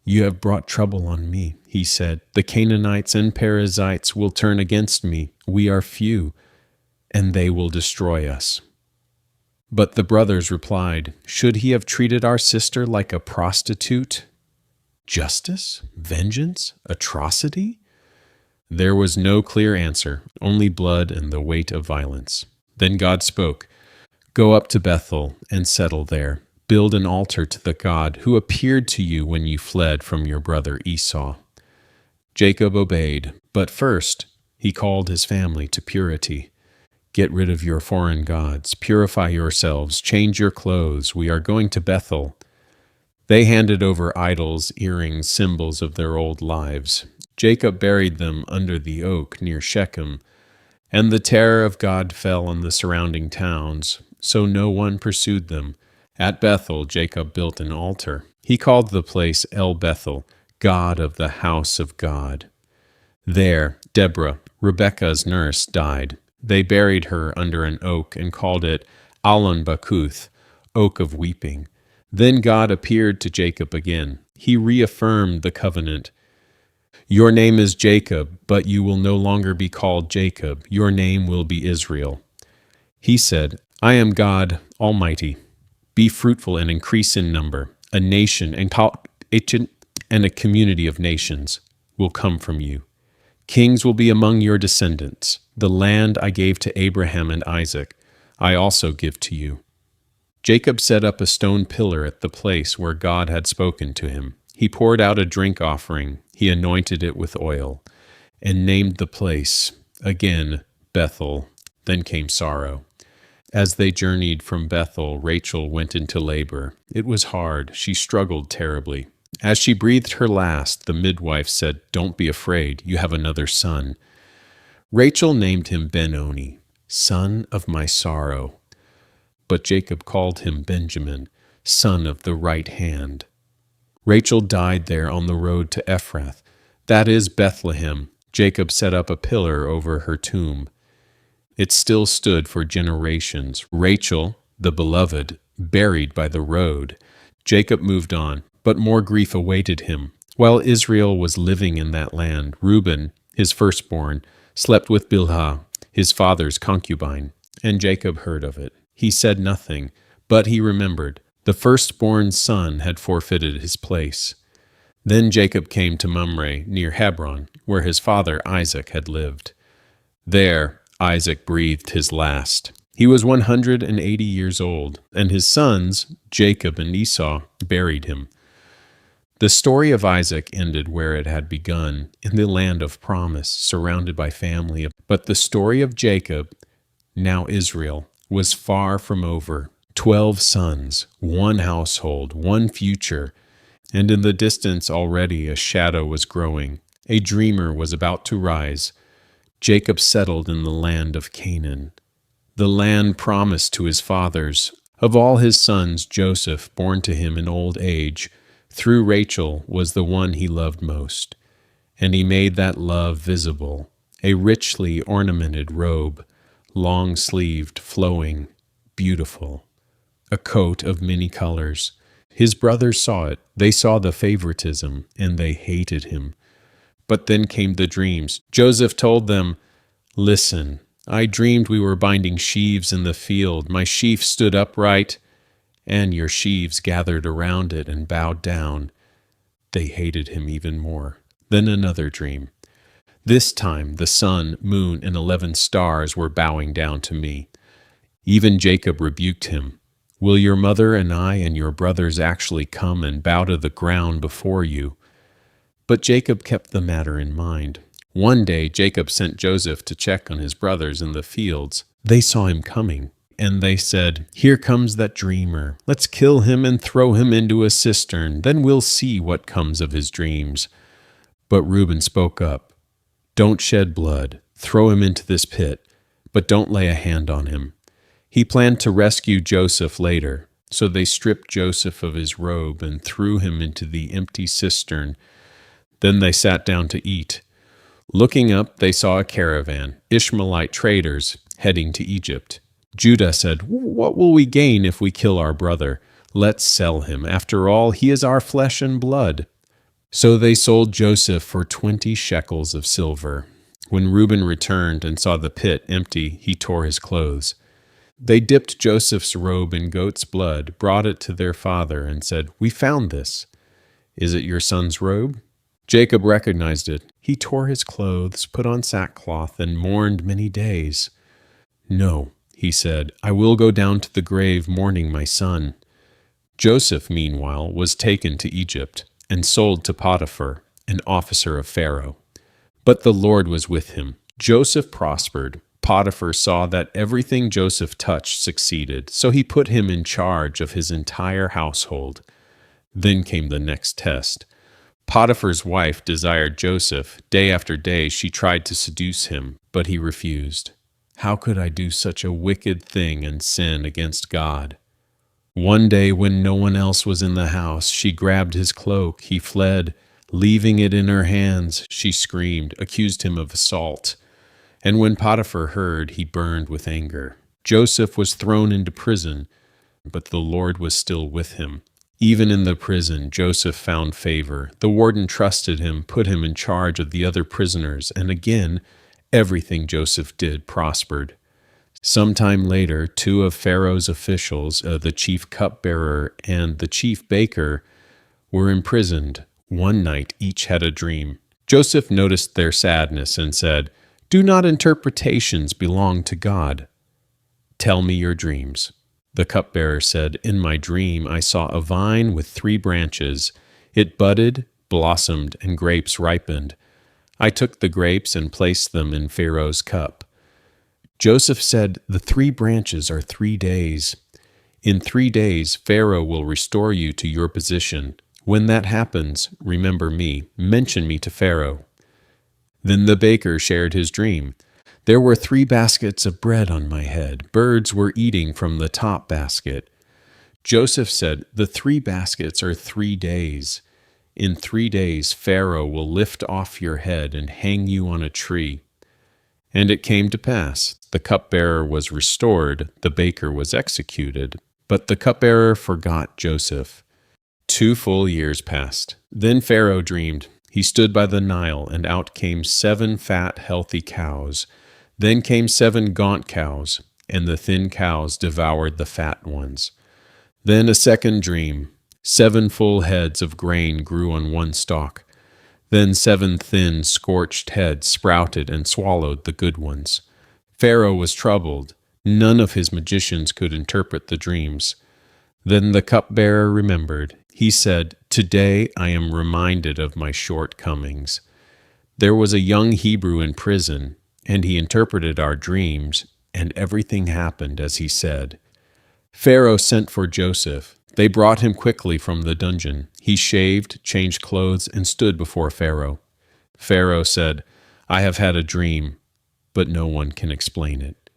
You have brought trouble on me, he said. The Canaanites and Perizzites will turn against me. We are few, and they will destroy us. But the brothers replied, Should he have treated our sister like a prostitute? Justice? Vengeance? Atrocity? There was no clear answer, only blood and the weight of violence. Then God spoke, Go up to Bethel and settle there. Build an altar to the God who appeared to you when you fled from your brother Esau. Jacob obeyed, but first he called his family to purity. Get rid of your foreign gods, purify yourselves, change your clothes. We are going to Bethel. They handed over idols, earrings, symbols of their old lives. Jacob buried them under the oak near Shechem, and the terror of God fell on the surrounding towns, so no one pursued them. At Bethel, Jacob built an altar. He called the place El Bethel, God of the house of God. There, Deborah, Rebekah's nurse, died. They buried her under an oak and called it Allon Bakuth, Oak of Weeping. Then God appeared to Jacob again. He reaffirmed the covenant. Your name is Jacob, but you will no longer be called Jacob. Your name will be Israel. He said, I am God Almighty. Be fruitful and increase in number. A nation and a community of nations will come from you. Kings will be among your descendants. The land I gave to Abraham and Isaac, I also give to you. Jacob set up a stone pillar at the place where God had spoken to him. He poured out a drink offering. He anointed it with oil and named the place again Bethel. Then came sorrow. As they journeyed from Bethel, Rachel went into labor. It was hard. She struggled terribly. As she breathed her last, the midwife said, Don't be afraid. You have another son. Rachel named him Ben-Oni, son of my sorrow. But Jacob called him Benjamin, son of the right hand. Rachel died there on the road to Ephrath, that is Bethlehem. Jacob set up a pillar over her tomb. It still stood for generations. Rachel, the beloved, buried by the road. Jacob moved on, but more grief awaited him. While Israel was living in that land, Reuben, his firstborn, slept with Bilhah, his father's concubine, and Jacob heard of it. He said nothing, but he remembered. The firstborn son had forfeited his place. Then Jacob came to Mamre, near Hebron, where his father Isaac had lived. There Isaac breathed his last. He was 180 years old, and his sons, Jacob and Esau, buried him. The story of Isaac ended where it had begun, in the land of promise, surrounded by family. But the story of Jacob, now Israel, was far from over. 12 sons, one household, one future, and in the distance already a shadow was growing. A dreamer was about to rise. Jacob settled in the land of Canaan, the land promised to his fathers. Of all his sons, Joseph, born to him in old age, through Rachel, was the one he loved most. And he made that love visible, a richly ornamented robe, long-sleeved, flowing, beautiful, a coat of many colors. His brothers saw it. They saw the favoritism, and they hated him. But then came the dreams. Joseph told them, Listen, I dreamed we were binding sheaves in the field. My sheaf stood upright, and your sheaves gathered around it and bowed down. They hated him even more. Then another dream. This time the sun, moon, and 11 stars were bowing down to me. Even Jacob rebuked him. Will your mother and I and your brothers actually come and bow to the ground before you? But Jacob kept the matter in mind. One day Jacob sent Joseph to check on his brothers in the fields. They saw him coming, and they said, "Here comes that dreamer. Let's kill him and throw him into a cistern. Then we'll see what comes of his dreams." But Reuben spoke up. "Don't shed blood. Throw him into this pit, but don't lay a hand on him." He planned to rescue Joseph later, so they stripped Joseph of his robe and threw him into the empty cistern. Then they sat down to eat. Looking up, they saw a caravan, Ishmaelite traders, heading to Egypt. Judah said, "What will we gain if we kill our brother? Let's sell him. After all, he is our flesh and blood." So they sold Joseph for 20 shekels of silver. When Reuben returned and saw the pit empty, he tore his clothes. They dipped Joseph's robe in goat's blood, brought it to their father, and said, "We found this. Is it your son's robe?" Jacob recognized it. He tore his clothes, put on sackcloth, and mourned many days. "No," he said, "I will go down to the grave mourning my son." Joseph, meanwhile, was taken to Egypt and sold to Potiphar, an officer of Pharaoh. But the Lord was with him. Joseph prospered. Potiphar saw that everything Joseph touched succeeded, so he put him in charge of his entire household. Then came the next test. Potiphar's wife desired Joseph. Day after day she tried to seduce him, but he refused. "How could I do such a wicked thing and sin against God?" One day when no one else was in the house, she grabbed his cloak. He fled. Leaving it in her hands, she screamed, accused him of assault. And when Potiphar heard, he burned with anger. Joseph was thrown into prison, but the Lord was still with him. Even in the prison, Joseph found favor. The warden trusted him, put him in charge of the other prisoners, and again, everything Joseph did prospered. Sometime later, 2 of Pharaoh's officials, the chief cupbearer and the chief baker, were imprisoned. One night, each had a dream. Joseph noticed their sadness and said, "Do not interpretations belong to God? Tell me your dreams." The cupbearer said, "In my dream I saw a vine with 3 branches. It budded, blossomed, and grapes ripened. I took the grapes and placed them in Pharaoh's cup." Joseph said, "The 3 branches are 3 days. In 3 days Pharaoh will restore you to your position. When that happens, remember me, mention me to Pharaoh." Then the baker shared his dream. "There were 3 baskets of bread on my head. Birds were eating from the top basket." Joseph said, "The 3 baskets are 3 days. In 3 days Pharaoh will lift off your head and hang you on a tree." And it came to pass, the cupbearer was restored, the baker was executed, but the cupbearer forgot Joseph. 2 full years passed. Then Pharaoh dreamed. He stood by the Nile, and out came 7 fat, healthy cows. Then came 7 gaunt cows, and the thin cows devoured the fat ones. Then a second dream. 7 full heads of grain grew on one stalk. Then 7 thin, scorched heads sprouted and swallowed the good ones. Pharaoh was troubled. None of his magicians could interpret the dreams. Then the cupbearer remembered. He said, "Today I am reminded of my shortcomings. There was a young Hebrew in prison, and he interpreted our dreams, and everything happened as he said." Pharaoh sent for Joseph. They brought him quickly from the dungeon. He shaved, changed clothes, and stood before Pharaoh. Pharaoh said, "I have had a dream, but no one can explain it."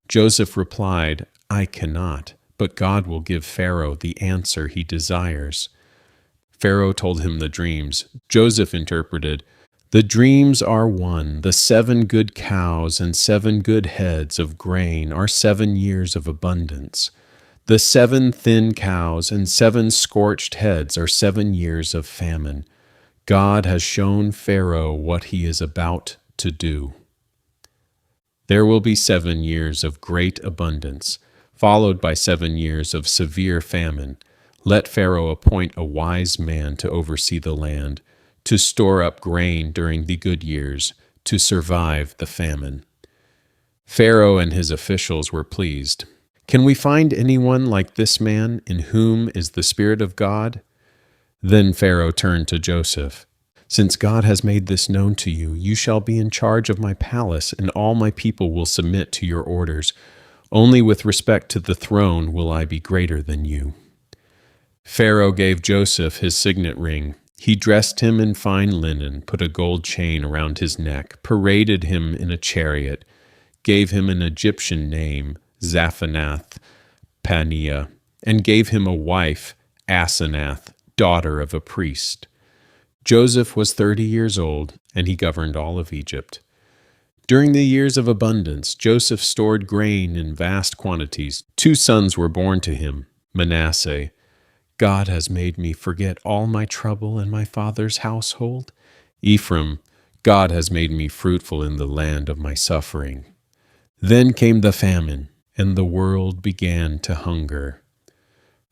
Joseph replied, "I cannot, but God will give Pharaoh the answer he desires." Pharaoh told him the dreams. Joseph interpreted, "The dreams are one. The 7 good cows and 7 good heads of grain are 7 years of abundance. The 7 thin cows and 7 scorched heads are 7 years of famine. God has shown Pharaoh what he is about to do. There will be 7 years of great abundance. followed by 7 years of severe famine. Let Pharaoh appoint a wise man to oversee the land, to store up grain during the good years, to survive the famine. Pharaoh and his officials were pleased. Can we find anyone like this man in whom is the Spirit of God? Then Pharaoh turned to Joseph. Since God has made this known to you, you shall be in charge of my palace, and all my people will submit to your orders. Only with respect to the throne will I be greater than you. Pharaoh gave Joseph his signet ring. He dressed him in fine linen, put a gold chain around his neck, paraded him in a chariot, gave him an Egyptian name, Zaphanath Paneah, and gave him a wife, Asenath, daughter of a priest. Joseph was 30 years old, and he governed all of Egypt. During the years of abundance, Joseph stored grain in vast quantities. 2 sons were born to him, Manasseh. God has made me forget all my trouble in my father's household. Ephraim, God has made me fruitful in the land of my suffering. Then came the famine, and the world began to hunger.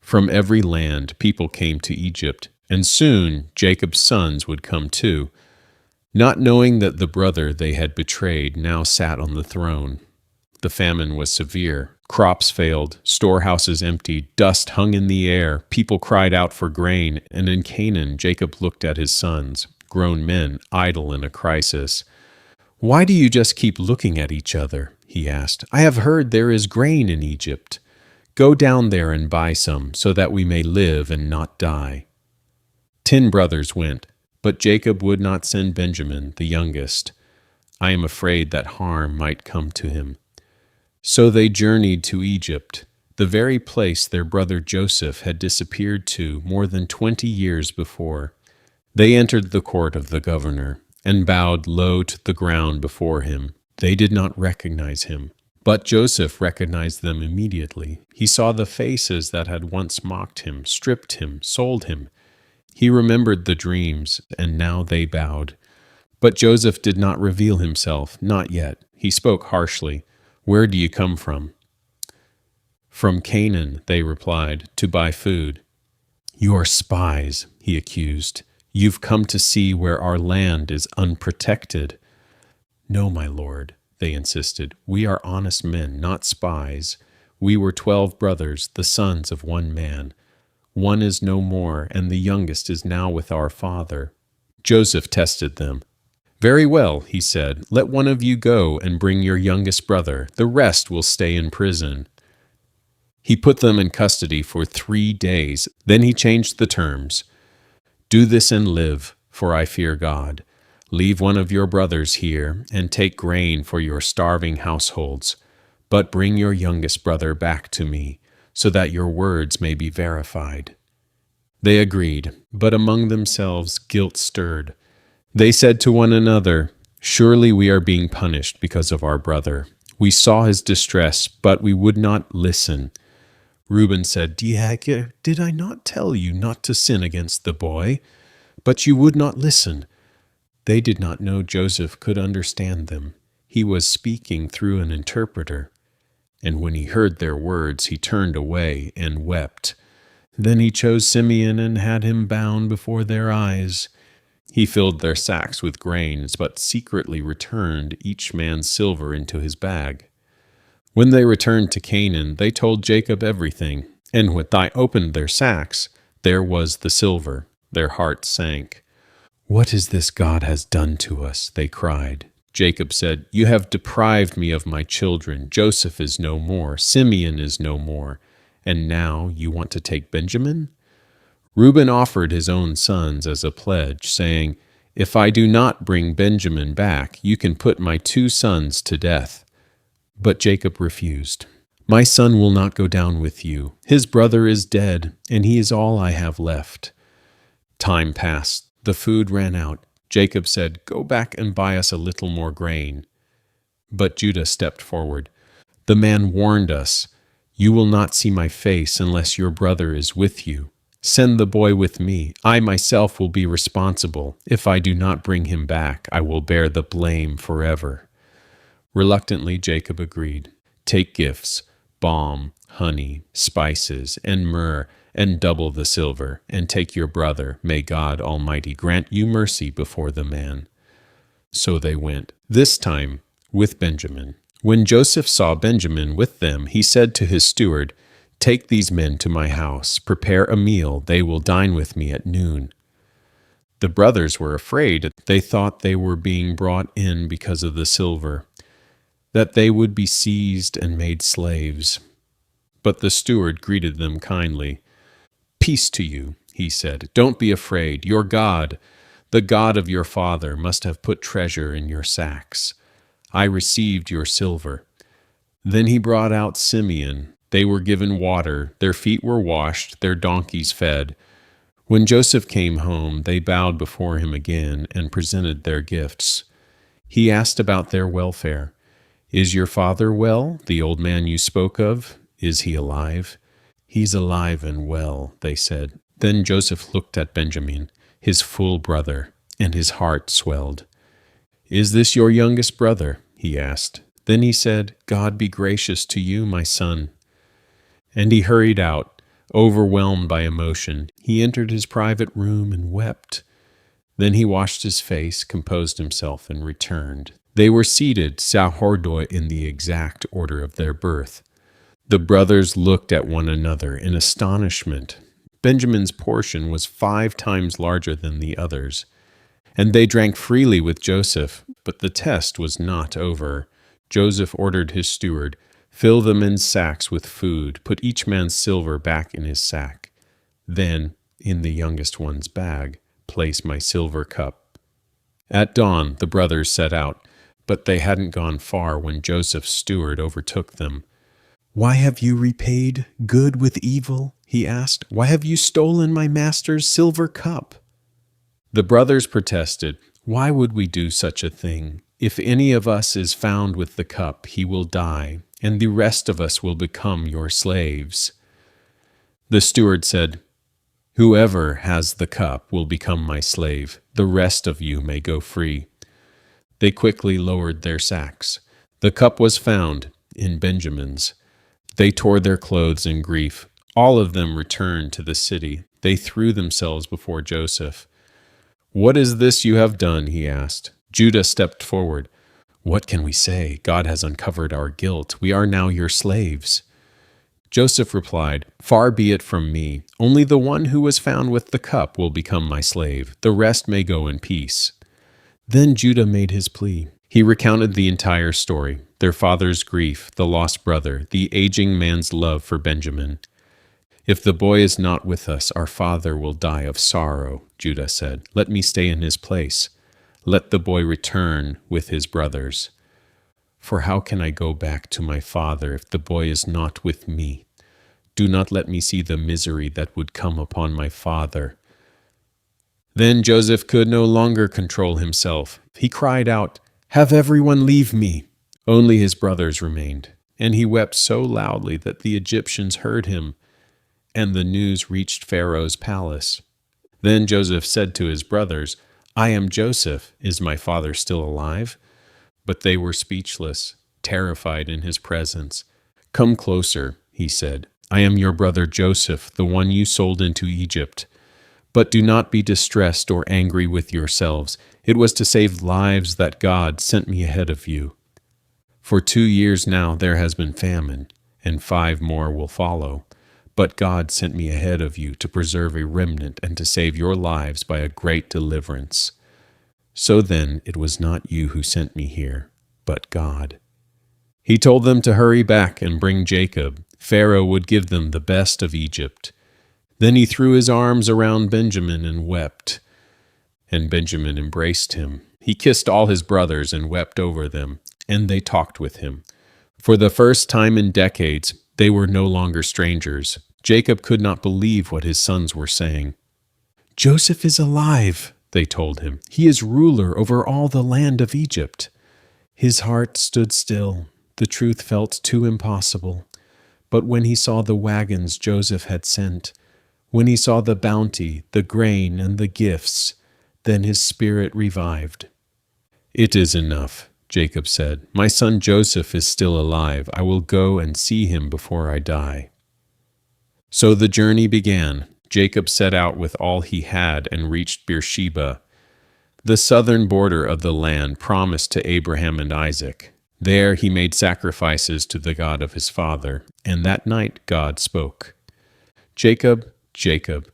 From every land people came to Egypt, and soon Jacob's sons would come too, not knowing that the brother they had betrayed now sat on the throne. The famine was severe. Crops failed, storehouses emptied, dust hung in the air, people cried out for grain, and in Canaan Jacob looked at his sons, grown men, idle in a crisis. "Why do you just keep looking at each other?" he asked. "I have heard there is grain in Egypt. Go down there and buy some, so that we may live and not die." 10 brothers went, but Jacob would not send Benjamin, the youngest. "I am afraid that harm might come to him." So they journeyed to Egypt, the very place their brother Joseph had disappeared to more than 20 years before. They entered the court of the governor and bowed low to the ground before him. They did not recognize him, but Joseph recognized them immediately. He saw the faces that had once mocked him, stripped him, sold him. He remembered the dreams, and now they bowed. But Joseph did not reveal himself, not yet. He spoke harshly. "Where do you come from?" "From Canaan," they replied, "to buy food." "You are spies," he accused. "You've come to see where our land is unprotected." "No, my lord," they insisted. "We are honest men, not spies. We were 12 brothers, the sons of one man. One is no more, and the youngest is now with our father." Joseph tested them. "Very well," he said. "Let one of you go and bring your youngest brother. The rest will stay in prison." He put them in custody for 3 days. Then he changed the terms. "Do this and live, for I fear God. Leave one of your brothers here and take grain for your starving households. But bring your youngest brother back to me, so that your words may be verified." They agreed, but among themselves guilt stirred. They said to one another, "Surely we are being punished because of our brother. We saw his distress, but we would not listen." Reuben said, "Did I not tell you not to sin against the boy? But you would not listen." They did not know Joseph could understand them. He was speaking through an interpreter. And when he heard their words, he turned away and wept. Then he chose Simeon and had him bound before their eyes. He filled their sacks with grains, but secretly returned each man's silver into his bag. When they returned to Canaan, they told Jacob everything, and when they opened their sacks, there was the silver. Their hearts sank. "What is this God has done to us?" they cried. Jacob said, "You have deprived me of my children. Joseph is no more, Simeon is no more, and now you want to take Benjamin?" Reuben offered his own sons as a pledge, saying, "If I do not bring Benjamin back, you can put my 2 sons to death." But Jacob refused. "My son will not go down with you. His brother is dead, and he is all I have left." Time passed. The food ran out. Jacob said, "Go back and buy us a little more grain." But Judah stepped forward. "The man warned us, 'You will not see my face unless your brother is with you. Send the boy with me. I myself will be responsible. If I do not bring him back, I will bear the blame forever." Reluctantly, Jacob agreed. "Take gifts, balm, honey, spices, and myrrh, and double the silver, and take your brother. May God Almighty grant you mercy before the man." So they went, this time with Benjamin. When Joseph saw Benjamin with them, he said to his steward, "Take these men to my house, prepare a meal, they will dine with me at noon." The brothers were afraid. They thought they were being brought in because of the silver, that they would be seized and made slaves. But the steward greeted them kindly. "Peace to you," he said. "Don't be afraid. Your God, the God of your father, must have put treasure in your sacks. I received your silver." Then he brought out Simeon. They were given water, their feet were washed, their donkeys fed. When Joseph came home, they bowed before him again and presented their gifts. He asked about their welfare. "Is your father well, the old man you spoke of? Is he alive?" "He's alive and well," they said. Then Joseph looked at Benjamin, his full brother, and his heart swelled. "Is this your youngest brother?" he asked. Then he said, "God be gracious to you, my son." And he hurried out, overwhelmed by emotion. He entered his private room and wept. Then he washed his face, composed himself, and returned. They were seated, sahordoi, in the exact order of their birth. The brothers looked at one another in astonishment. Benjamin's portion was 5 times larger than the others, and they drank freely with Joseph. But the test was not over. Joseph ordered his steward, "Fill the men's sacks with food, put each man's silver back in his sack. Then, in the youngest one's bag, place my silver cup." At dawn, the brothers set out, but they hadn't gone far when Joseph's steward overtook them. "Why have you repaid good with evil?" he asked. "Why have you stolen my master's silver cup?" The brothers protested. "Why would we do such a thing? If any of us is found with the cup, he will die, and the rest of us will become your slaves." The steward said, "Whoever has the cup will become my slave. The rest of you may go free." They quickly lowered their sacks. The cup was found in Benjamin's. They tore their clothes in grief. All of them returned to the city. They threw themselves before Joseph. "What is this you have done?" he asked. Judah stepped forward. "What can we say? God has uncovered our guilt. We are now your slaves." Joseph replied, "Far be it from me. Only the one who was found with the cup will become my slave. The rest may go in peace." Then Judah made his plea. He recounted the entire story, their father's grief, the lost brother, the aging man's love for Benjamin. "If the boy is not with us, our father will die of sorrow," Judah said. "Let me stay in his place. Let the boy return with his brothers. For how can I go back to my father if the boy is not with me? Do not let me see the misery that would come upon my father." Then Joseph could no longer control himself. He cried out, "Have everyone leave me!" Only his brothers remained, and he wept so loudly that the Egyptians heard him, and the news reached Pharaoh's palace. Then Joseph said to his brothers, "I am Joseph. Is my father still alive?" But they were speechless, terrified in his presence. "Come closer," he said. "I am your brother Joseph, the one you sold into Egypt. But do not be distressed or angry with yourselves. It was to save lives that God sent me ahead of you. For 2 years now there has been famine, and 5 more will follow. But God sent me ahead of you to preserve a remnant and to save your lives by a great deliverance. So then it was not you who sent me here, but God." He told them to hurry back and bring Jacob. Pharaoh would give them the best of Egypt. Then he threw his arms around Benjamin and wept, and Benjamin embraced him. He kissed all his brothers and wept over them, and they talked with him. For the first time in decades, they were no longer strangers. Jacob could not believe what his sons were saying. "Joseph is alive," they told him. "He is ruler over all the land of Egypt." His heart stood still. The truth felt too impossible. But when he saw the wagons Joseph had sent, when he saw the bounty, the grain, and the gifts, then his spirit revived. "It is enough," Jacob said, "My son Joseph is still alive. I will go and see him before I die." So the journey began. Jacob set out with all he had and reached Beersheba, the southern border of the land promised to Abraham and Isaac. There he made sacrifices to the God of his father, and that night God spoke. "Jacob, Jacob."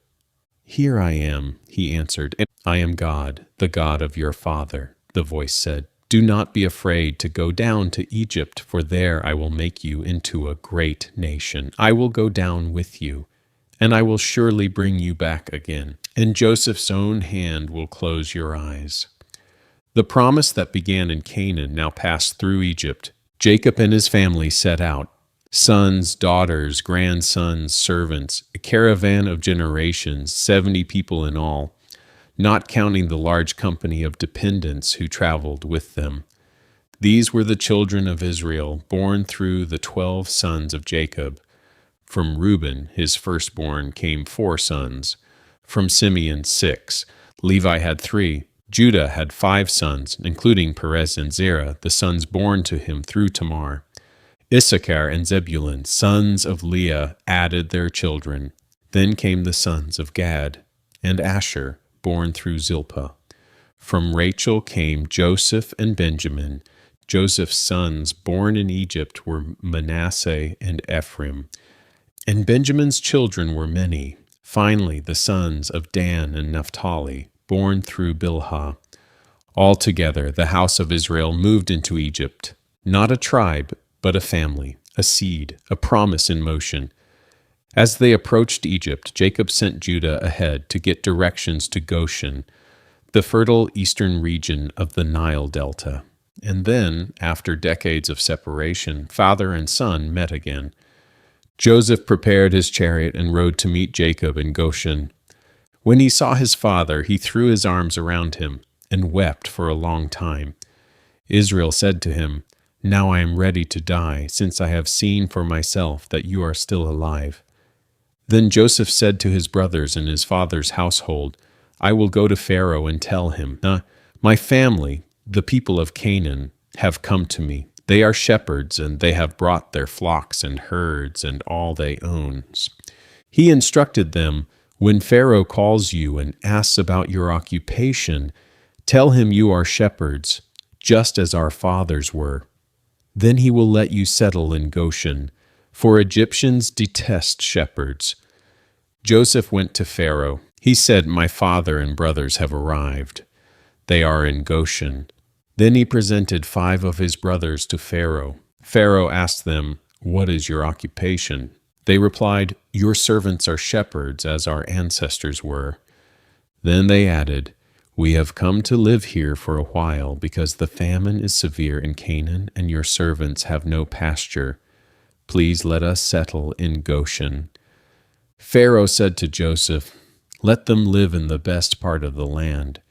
"Here I am," he answered. "I am God, the God of your father," the voice said. "Do not be afraid to go down to Egypt, for there I will make you into a great nation. I will go down with you, and I will surely bring you back again, and Joseph's own hand will close your eyes." The promise that began in Canaan now passed through Egypt. Jacob and his family set out. Sons, daughters, grandsons, servants, a caravan of generations, 70 people in all, not counting the large company of dependents who traveled with them. These were the children of Israel, born through the 12 sons of Jacob. From Reuben, his firstborn, came 4 sons. From Simeon, 6. Levi had 3. Judah had 5 sons, including Perez and Zerah, the sons born to him through Tamar. Issachar and Zebulun, sons of Leah, added their children. Then came the sons of Gad, and Asher, born through Zilpah. From Rachel came Joseph and Benjamin. Joseph's sons, born in Egypt, were Manasseh and Ephraim. And Benjamin's children were many. Finally, the sons of Dan and Naphtali, born through Bilhah. Altogether, the house of Israel moved into Egypt, not a tribe, but a family, a seed, a promise in motion. As they approached Egypt, Jacob sent Judah ahead to get directions to Goshen, the fertile eastern region of the Nile Delta. And then, after decades of separation, father and son met again. Joseph prepared his chariot and rode to meet Jacob in Goshen. When he saw his father, he threw his arms around him and wept for a long time. Israel said to him, "Now I am ready to die, since I have seen for myself that you are still alive." Then Joseph said to his brothers and his father's household, "I will go to Pharaoh and tell him, 'My family, the people of Canaan, have come to me. They are shepherds, and they have brought their flocks and herds and all they own.'" He instructed them, "When Pharaoh calls you and asks about your occupation, tell him you are shepherds, just as our fathers were. Then he will let you settle in Goshen, for Egyptians detest shepherds." Joseph went to Pharaoh. He said, "My father and brothers have arrived. They are in Goshen." Then he presented 5 of his brothers to Pharaoh. Pharaoh asked them, "What is your occupation?" They replied, "Your servants are shepherds, as our ancestors were." Then they added, "We have come to live here for a while, because the famine is severe in Canaan, and your servants have no pasture. Please let us settle in Goshen." Pharaoh said to Joseph, "Let them live in the best part of the land.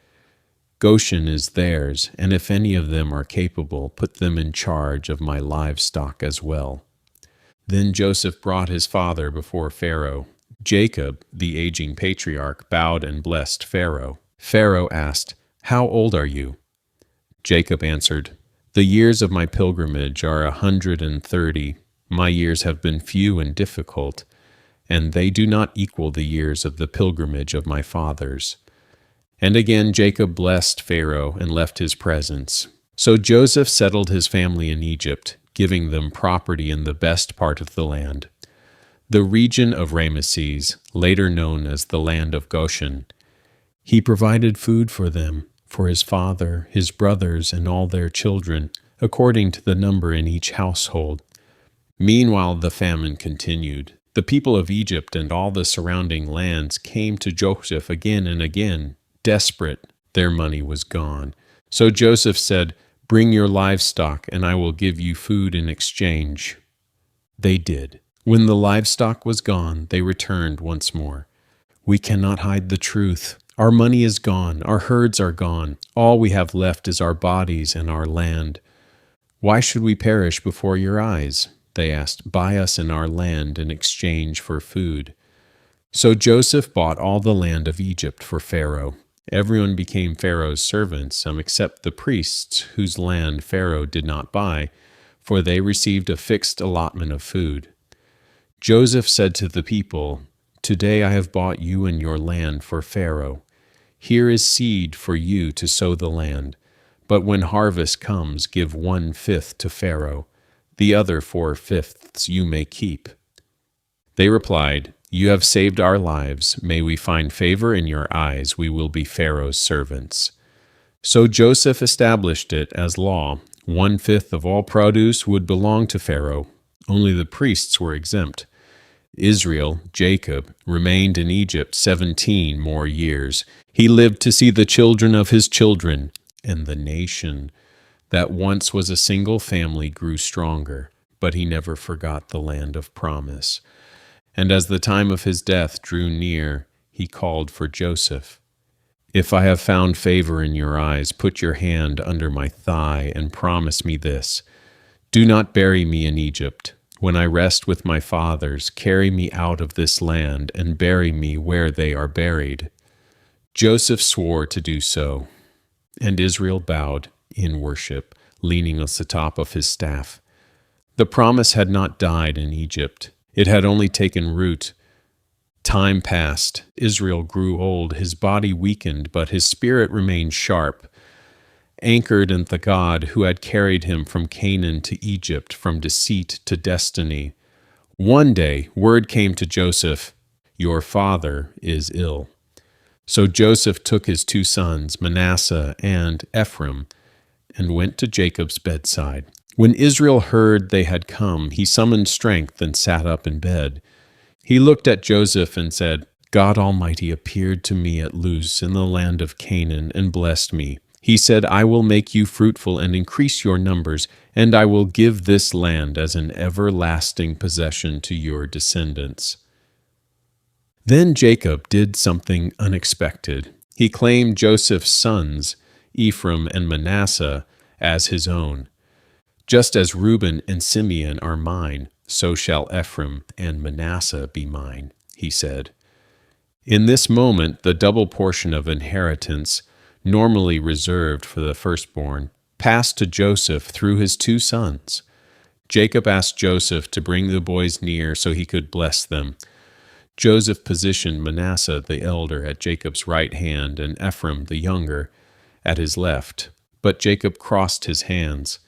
Goshen is theirs, and if any of them are capable, put them in charge of my livestock as well." Then Joseph brought his father before Pharaoh. Jacob, the aging patriarch, bowed and blessed Pharaoh. Pharaoh asked, "How old are you?" Jacob answered, "The years of my pilgrimage are 130. My years have been few and difficult, and they do not equal the years of the pilgrimage of my fathers." And again Jacob blessed Pharaoh and left his presence. So Joseph settled his family in Egypt, giving them property in the best part of the land, the region of Ramesses, later known as the land of Goshen. He provided food for them, for his father, his brothers, and all their children, according to the number in each household. Meanwhile the famine continued. The people of Egypt and all the surrounding lands came to Joseph again and again, desperate. Their money was gone. So Joseph said, "Bring your livestock, and I will give you food in exchange." They did. When the livestock was gone, they returned once more. "We cannot hide the truth. Our money is gone. Our herds are gone. All we have left is our bodies and our land. Why should we perish before your eyes?" They asked. "Buy us and our land in exchange for food." So Joseph bought all the land of Egypt for Pharaoh. Everyone became Pharaoh's servants, some except the priests, whose land Pharaoh did not buy, for they received a fixed allotment of food. Joseph said to the people, "Today I have bought you and your land for Pharaoh. Here is seed for you to sow the land. But when harvest comes, give 1/5 to Pharaoh. The other 4/5 you may keep." They replied, "You have saved our lives. May we find favor in your eyes. We will be Pharaoh's servants." So Joseph established it as law. 1/5 of all produce would belong to Pharaoh. Only the priests were exempt. Israel, Jacob, remained in Egypt 17 more years. He lived to see the children of his children, and the nation that once was a single family grew stronger, but he never forgot the land of promise. And as the time of his death drew near, he called for Joseph. "If I have found favor in your eyes, put your hand under my thigh and promise me this. Do not bury me in Egypt. When I rest with my fathers, carry me out of this land and bury me where they are buried." Joseph swore to do so, and Israel bowed in worship, leaning on the top of his staff. The promise had not died in Egypt. It had only taken root. Time passed. Israel grew old. His body weakened, but his spirit remained sharp, anchored in the God who had carried him from Canaan to Egypt, from deceit to destiny. One day, word came to Joseph, "Your father is ill." So Joseph took his 2 sons, Manasseh and Ephraim, and went to Jacob's bedside. When Israel heard they had come, he summoned strength and sat up in bed. He looked at Joseph and said, "God Almighty appeared to me at Luz in the land of Canaan and blessed me. He said, 'I will make you fruitful and increase your numbers, and I will give this land as an everlasting possession to your descendants.'" Then Jacob did something unexpected. He claimed Joseph's sons, Ephraim and Manasseh, as his own. "Just as Reuben and Simeon are mine, so shall Ephraim and Manasseh be mine," he said. In this moment, the double portion of inheritance, normally reserved for the firstborn, passed to Joseph through his 2 sons. Jacob asked Joseph to bring the boys near so he could bless them. Joseph positioned Manasseh the elder at Jacob's right hand and Ephraim the younger at his left. But Jacob crossed his hands,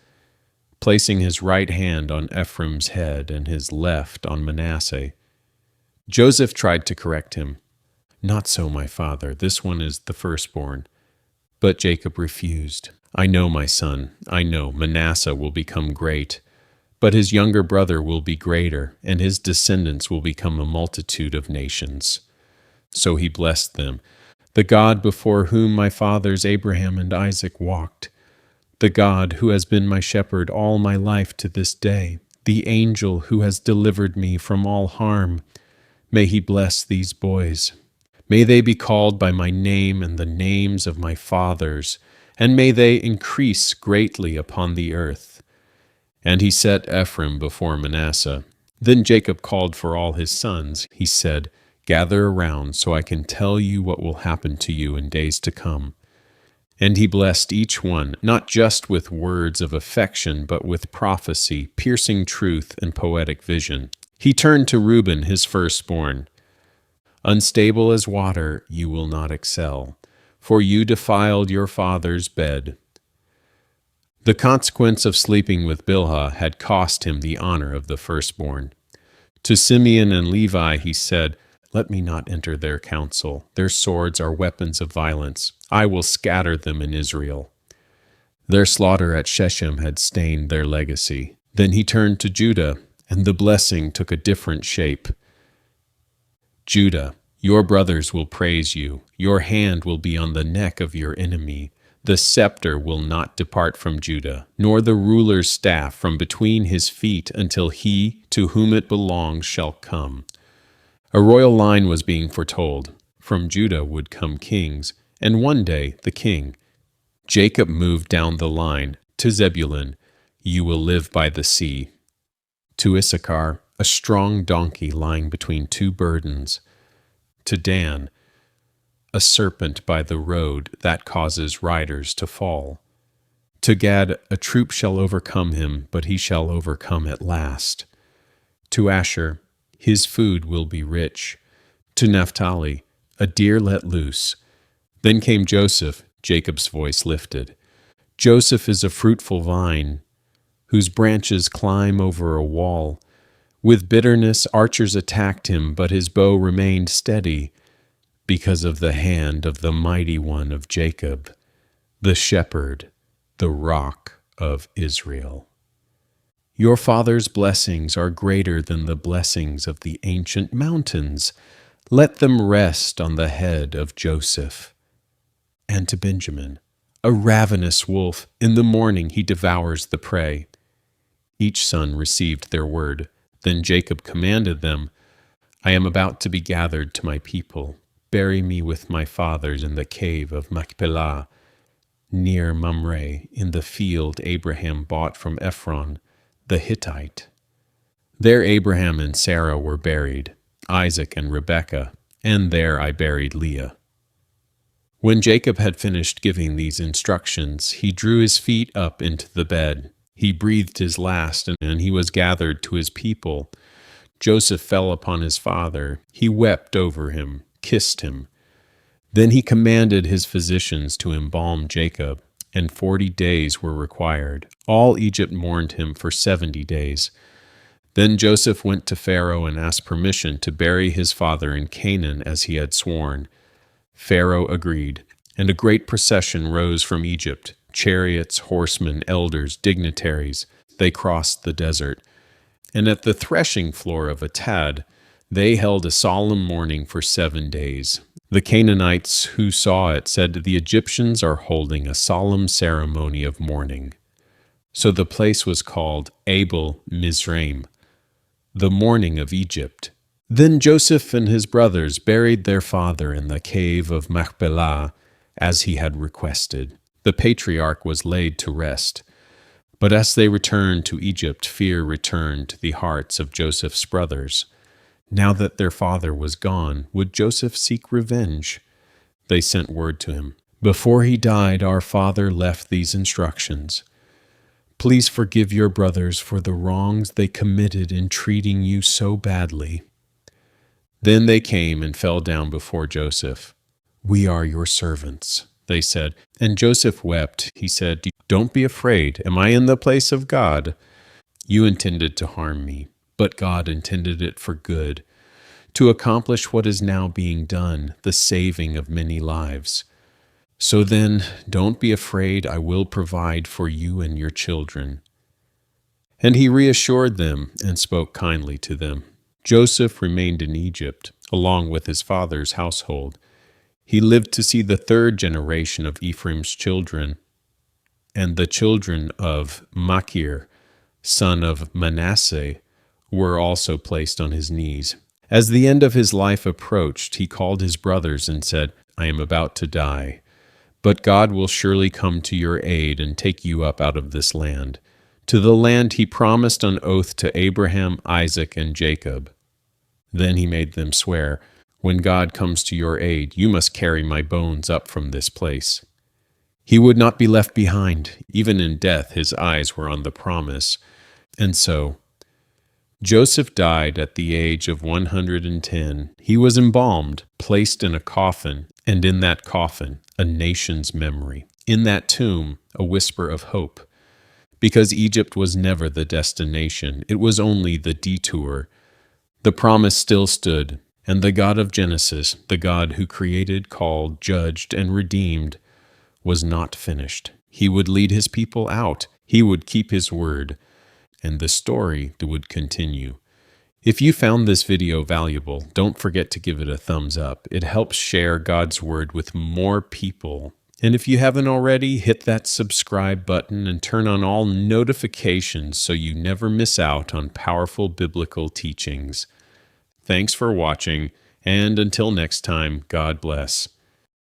placing his right hand on Ephraim's head and his left on Manasseh. Joseph tried to correct him. "Not so, my father. This one is the firstborn." But Jacob refused. "I know, my son. I know Manasseh will become great. But his younger brother will be greater, and his descendants will become a multitude of nations." So he blessed them. "The God before whom my fathers Abraham and Isaac walked, the God who has been my shepherd all my life to this day, the angel who has delivered me from all harm, may he bless these boys. May they be called by my name and the names of my fathers, and may they increase greatly upon the earth." And he set Ephraim before Manasseh. Then Jacob called for all his sons. He said, "Gather around so I can tell you what will happen to you in days to come." And he blessed each one, not just with words of affection, but with prophecy, piercing truth, and poetic vision. He turned to Reuben, his firstborn. "Unstable as water, you will not excel, for you defiled your father's bed." The consequence of sleeping with Bilhah had cost him the honor of the firstborn. To Simeon and Levi he said, "Let me not enter their council. Their swords are weapons of violence. I will scatter them in Israel." Their slaughter at Shechem had stained their legacy. Then he turned to Judah, and the blessing took a different shape. "Judah, your brothers will praise you. Your hand will be on the neck of your enemy. The scepter will not depart from Judah, nor the ruler's staff from between his feet until he to whom it belongs shall come." A royal line was being foretold. From Judah would come kings, and one day the king. Jacob moved down the line. To Zebulun, "You will live by the sea." To Issachar, a strong donkey lying between 2 burdens. To Dan, a serpent by the road that causes riders to fall. To Gad, a troop shall overcome him, but he shall overcome at last. To Asher, his food will be rich. To Naphtali, a deer let loose. Then came Joseph, Jacob's voice lifted. Joseph is a fruitful vine, whose branches climb over a wall. With bitterness archers attacked him, but his bow remained steady, because of the hand of the mighty one of Jacob, the shepherd, the rock of Israel. Your father's blessings are greater than the blessings of the ancient mountains. Let them rest on the head of Joseph. And to Benjamin, a ravenous wolf, in the morning he devours the prey. Each son received their word. Then Jacob commanded them, I am about to be gathered to my people. Bury me with my fathers in the cave of Machpelah, near Mamre, in the field Abraham bought from Ephron, the Hittite. There Abraham and Sarah were buried, Isaac and Rebekah, and there I buried Leah. When Jacob had finished giving these instructions, he drew his feet up into the bed. He breathed his last, and he was gathered to his people. Joseph fell upon his father. He wept over him, kissed him. Then he commanded his physicians to embalm Jacob, and 40 days were required. All Egypt mourned him for 70 days. Then Joseph went to Pharaoh and asked permission to bury his father in Canaan as he had sworn. Pharaoh agreed, and a great procession rose from Egypt. Chariots, horsemen, elders, dignitaries, they crossed the desert. And at the threshing floor of Atad, they held a solemn mourning for 7 days. The Canaanites who saw it said, the Egyptians are holding a solemn ceremony of mourning. So the place was called Abel Mizraim, the mourning of Egypt. Then Joseph and his brothers buried their father in the cave of Machpelah, as he had requested. The patriarch was laid to rest. But as they returned to Egypt, fear returned to the hearts of Joseph's brothers. Now that their father was gone, would Joseph seek revenge? They sent word to him. Before he died, our father left these instructions. Please forgive your brothers for the wrongs they committed in treating you so badly. Then they came and fell down before Joseph. We are your servants, they said. And Joseph wept. He said, Don't be afraid. Am I in the place of God? You intended to harm me, but God intended it for good, to accomplish what is now being done, the saving of many lives. So then, don't be afraid. I will provide for you and your children. And he reassured them and spoke kindly to them. Joseph remained in Egypt, along with his father's household. He lived to see the 3rd generation of Ephraim's children, and the children of Machir, son of Manasseh, were also placed on his knees. As the end of his life approached, he called his brothers and said, I am about to die, but God will surely come to your aid and take you up out of this land, to the land he promised on oath to Abraham, Isaac, and Jacob. Then he made them swear, when God comes to your aid, you must carry my bones up from this place. He would not be left behind. Even in death, his eyes were on the promise. And so, Joseph died at the age of 110. He was embalmed, placed in a coffin, and in that coffin, a nation's memory. In that tomb, a whisper of hope. Because Egypt was never the destination, it was only the detour. The promise still stood, and the God of Genesis, the God who created, called, judged, and redeemed, was not finished. He would lead his people out. He would keep his word, and the story would continue. If you found this video valuable, don't forget to give it a thumbs up. It helps share God's word with more people. And if you haven't already, hit that subscribe button and turn on all notifications so you never miss out on powerful biblical teachings. Thanks for watching, and until next time, God bless.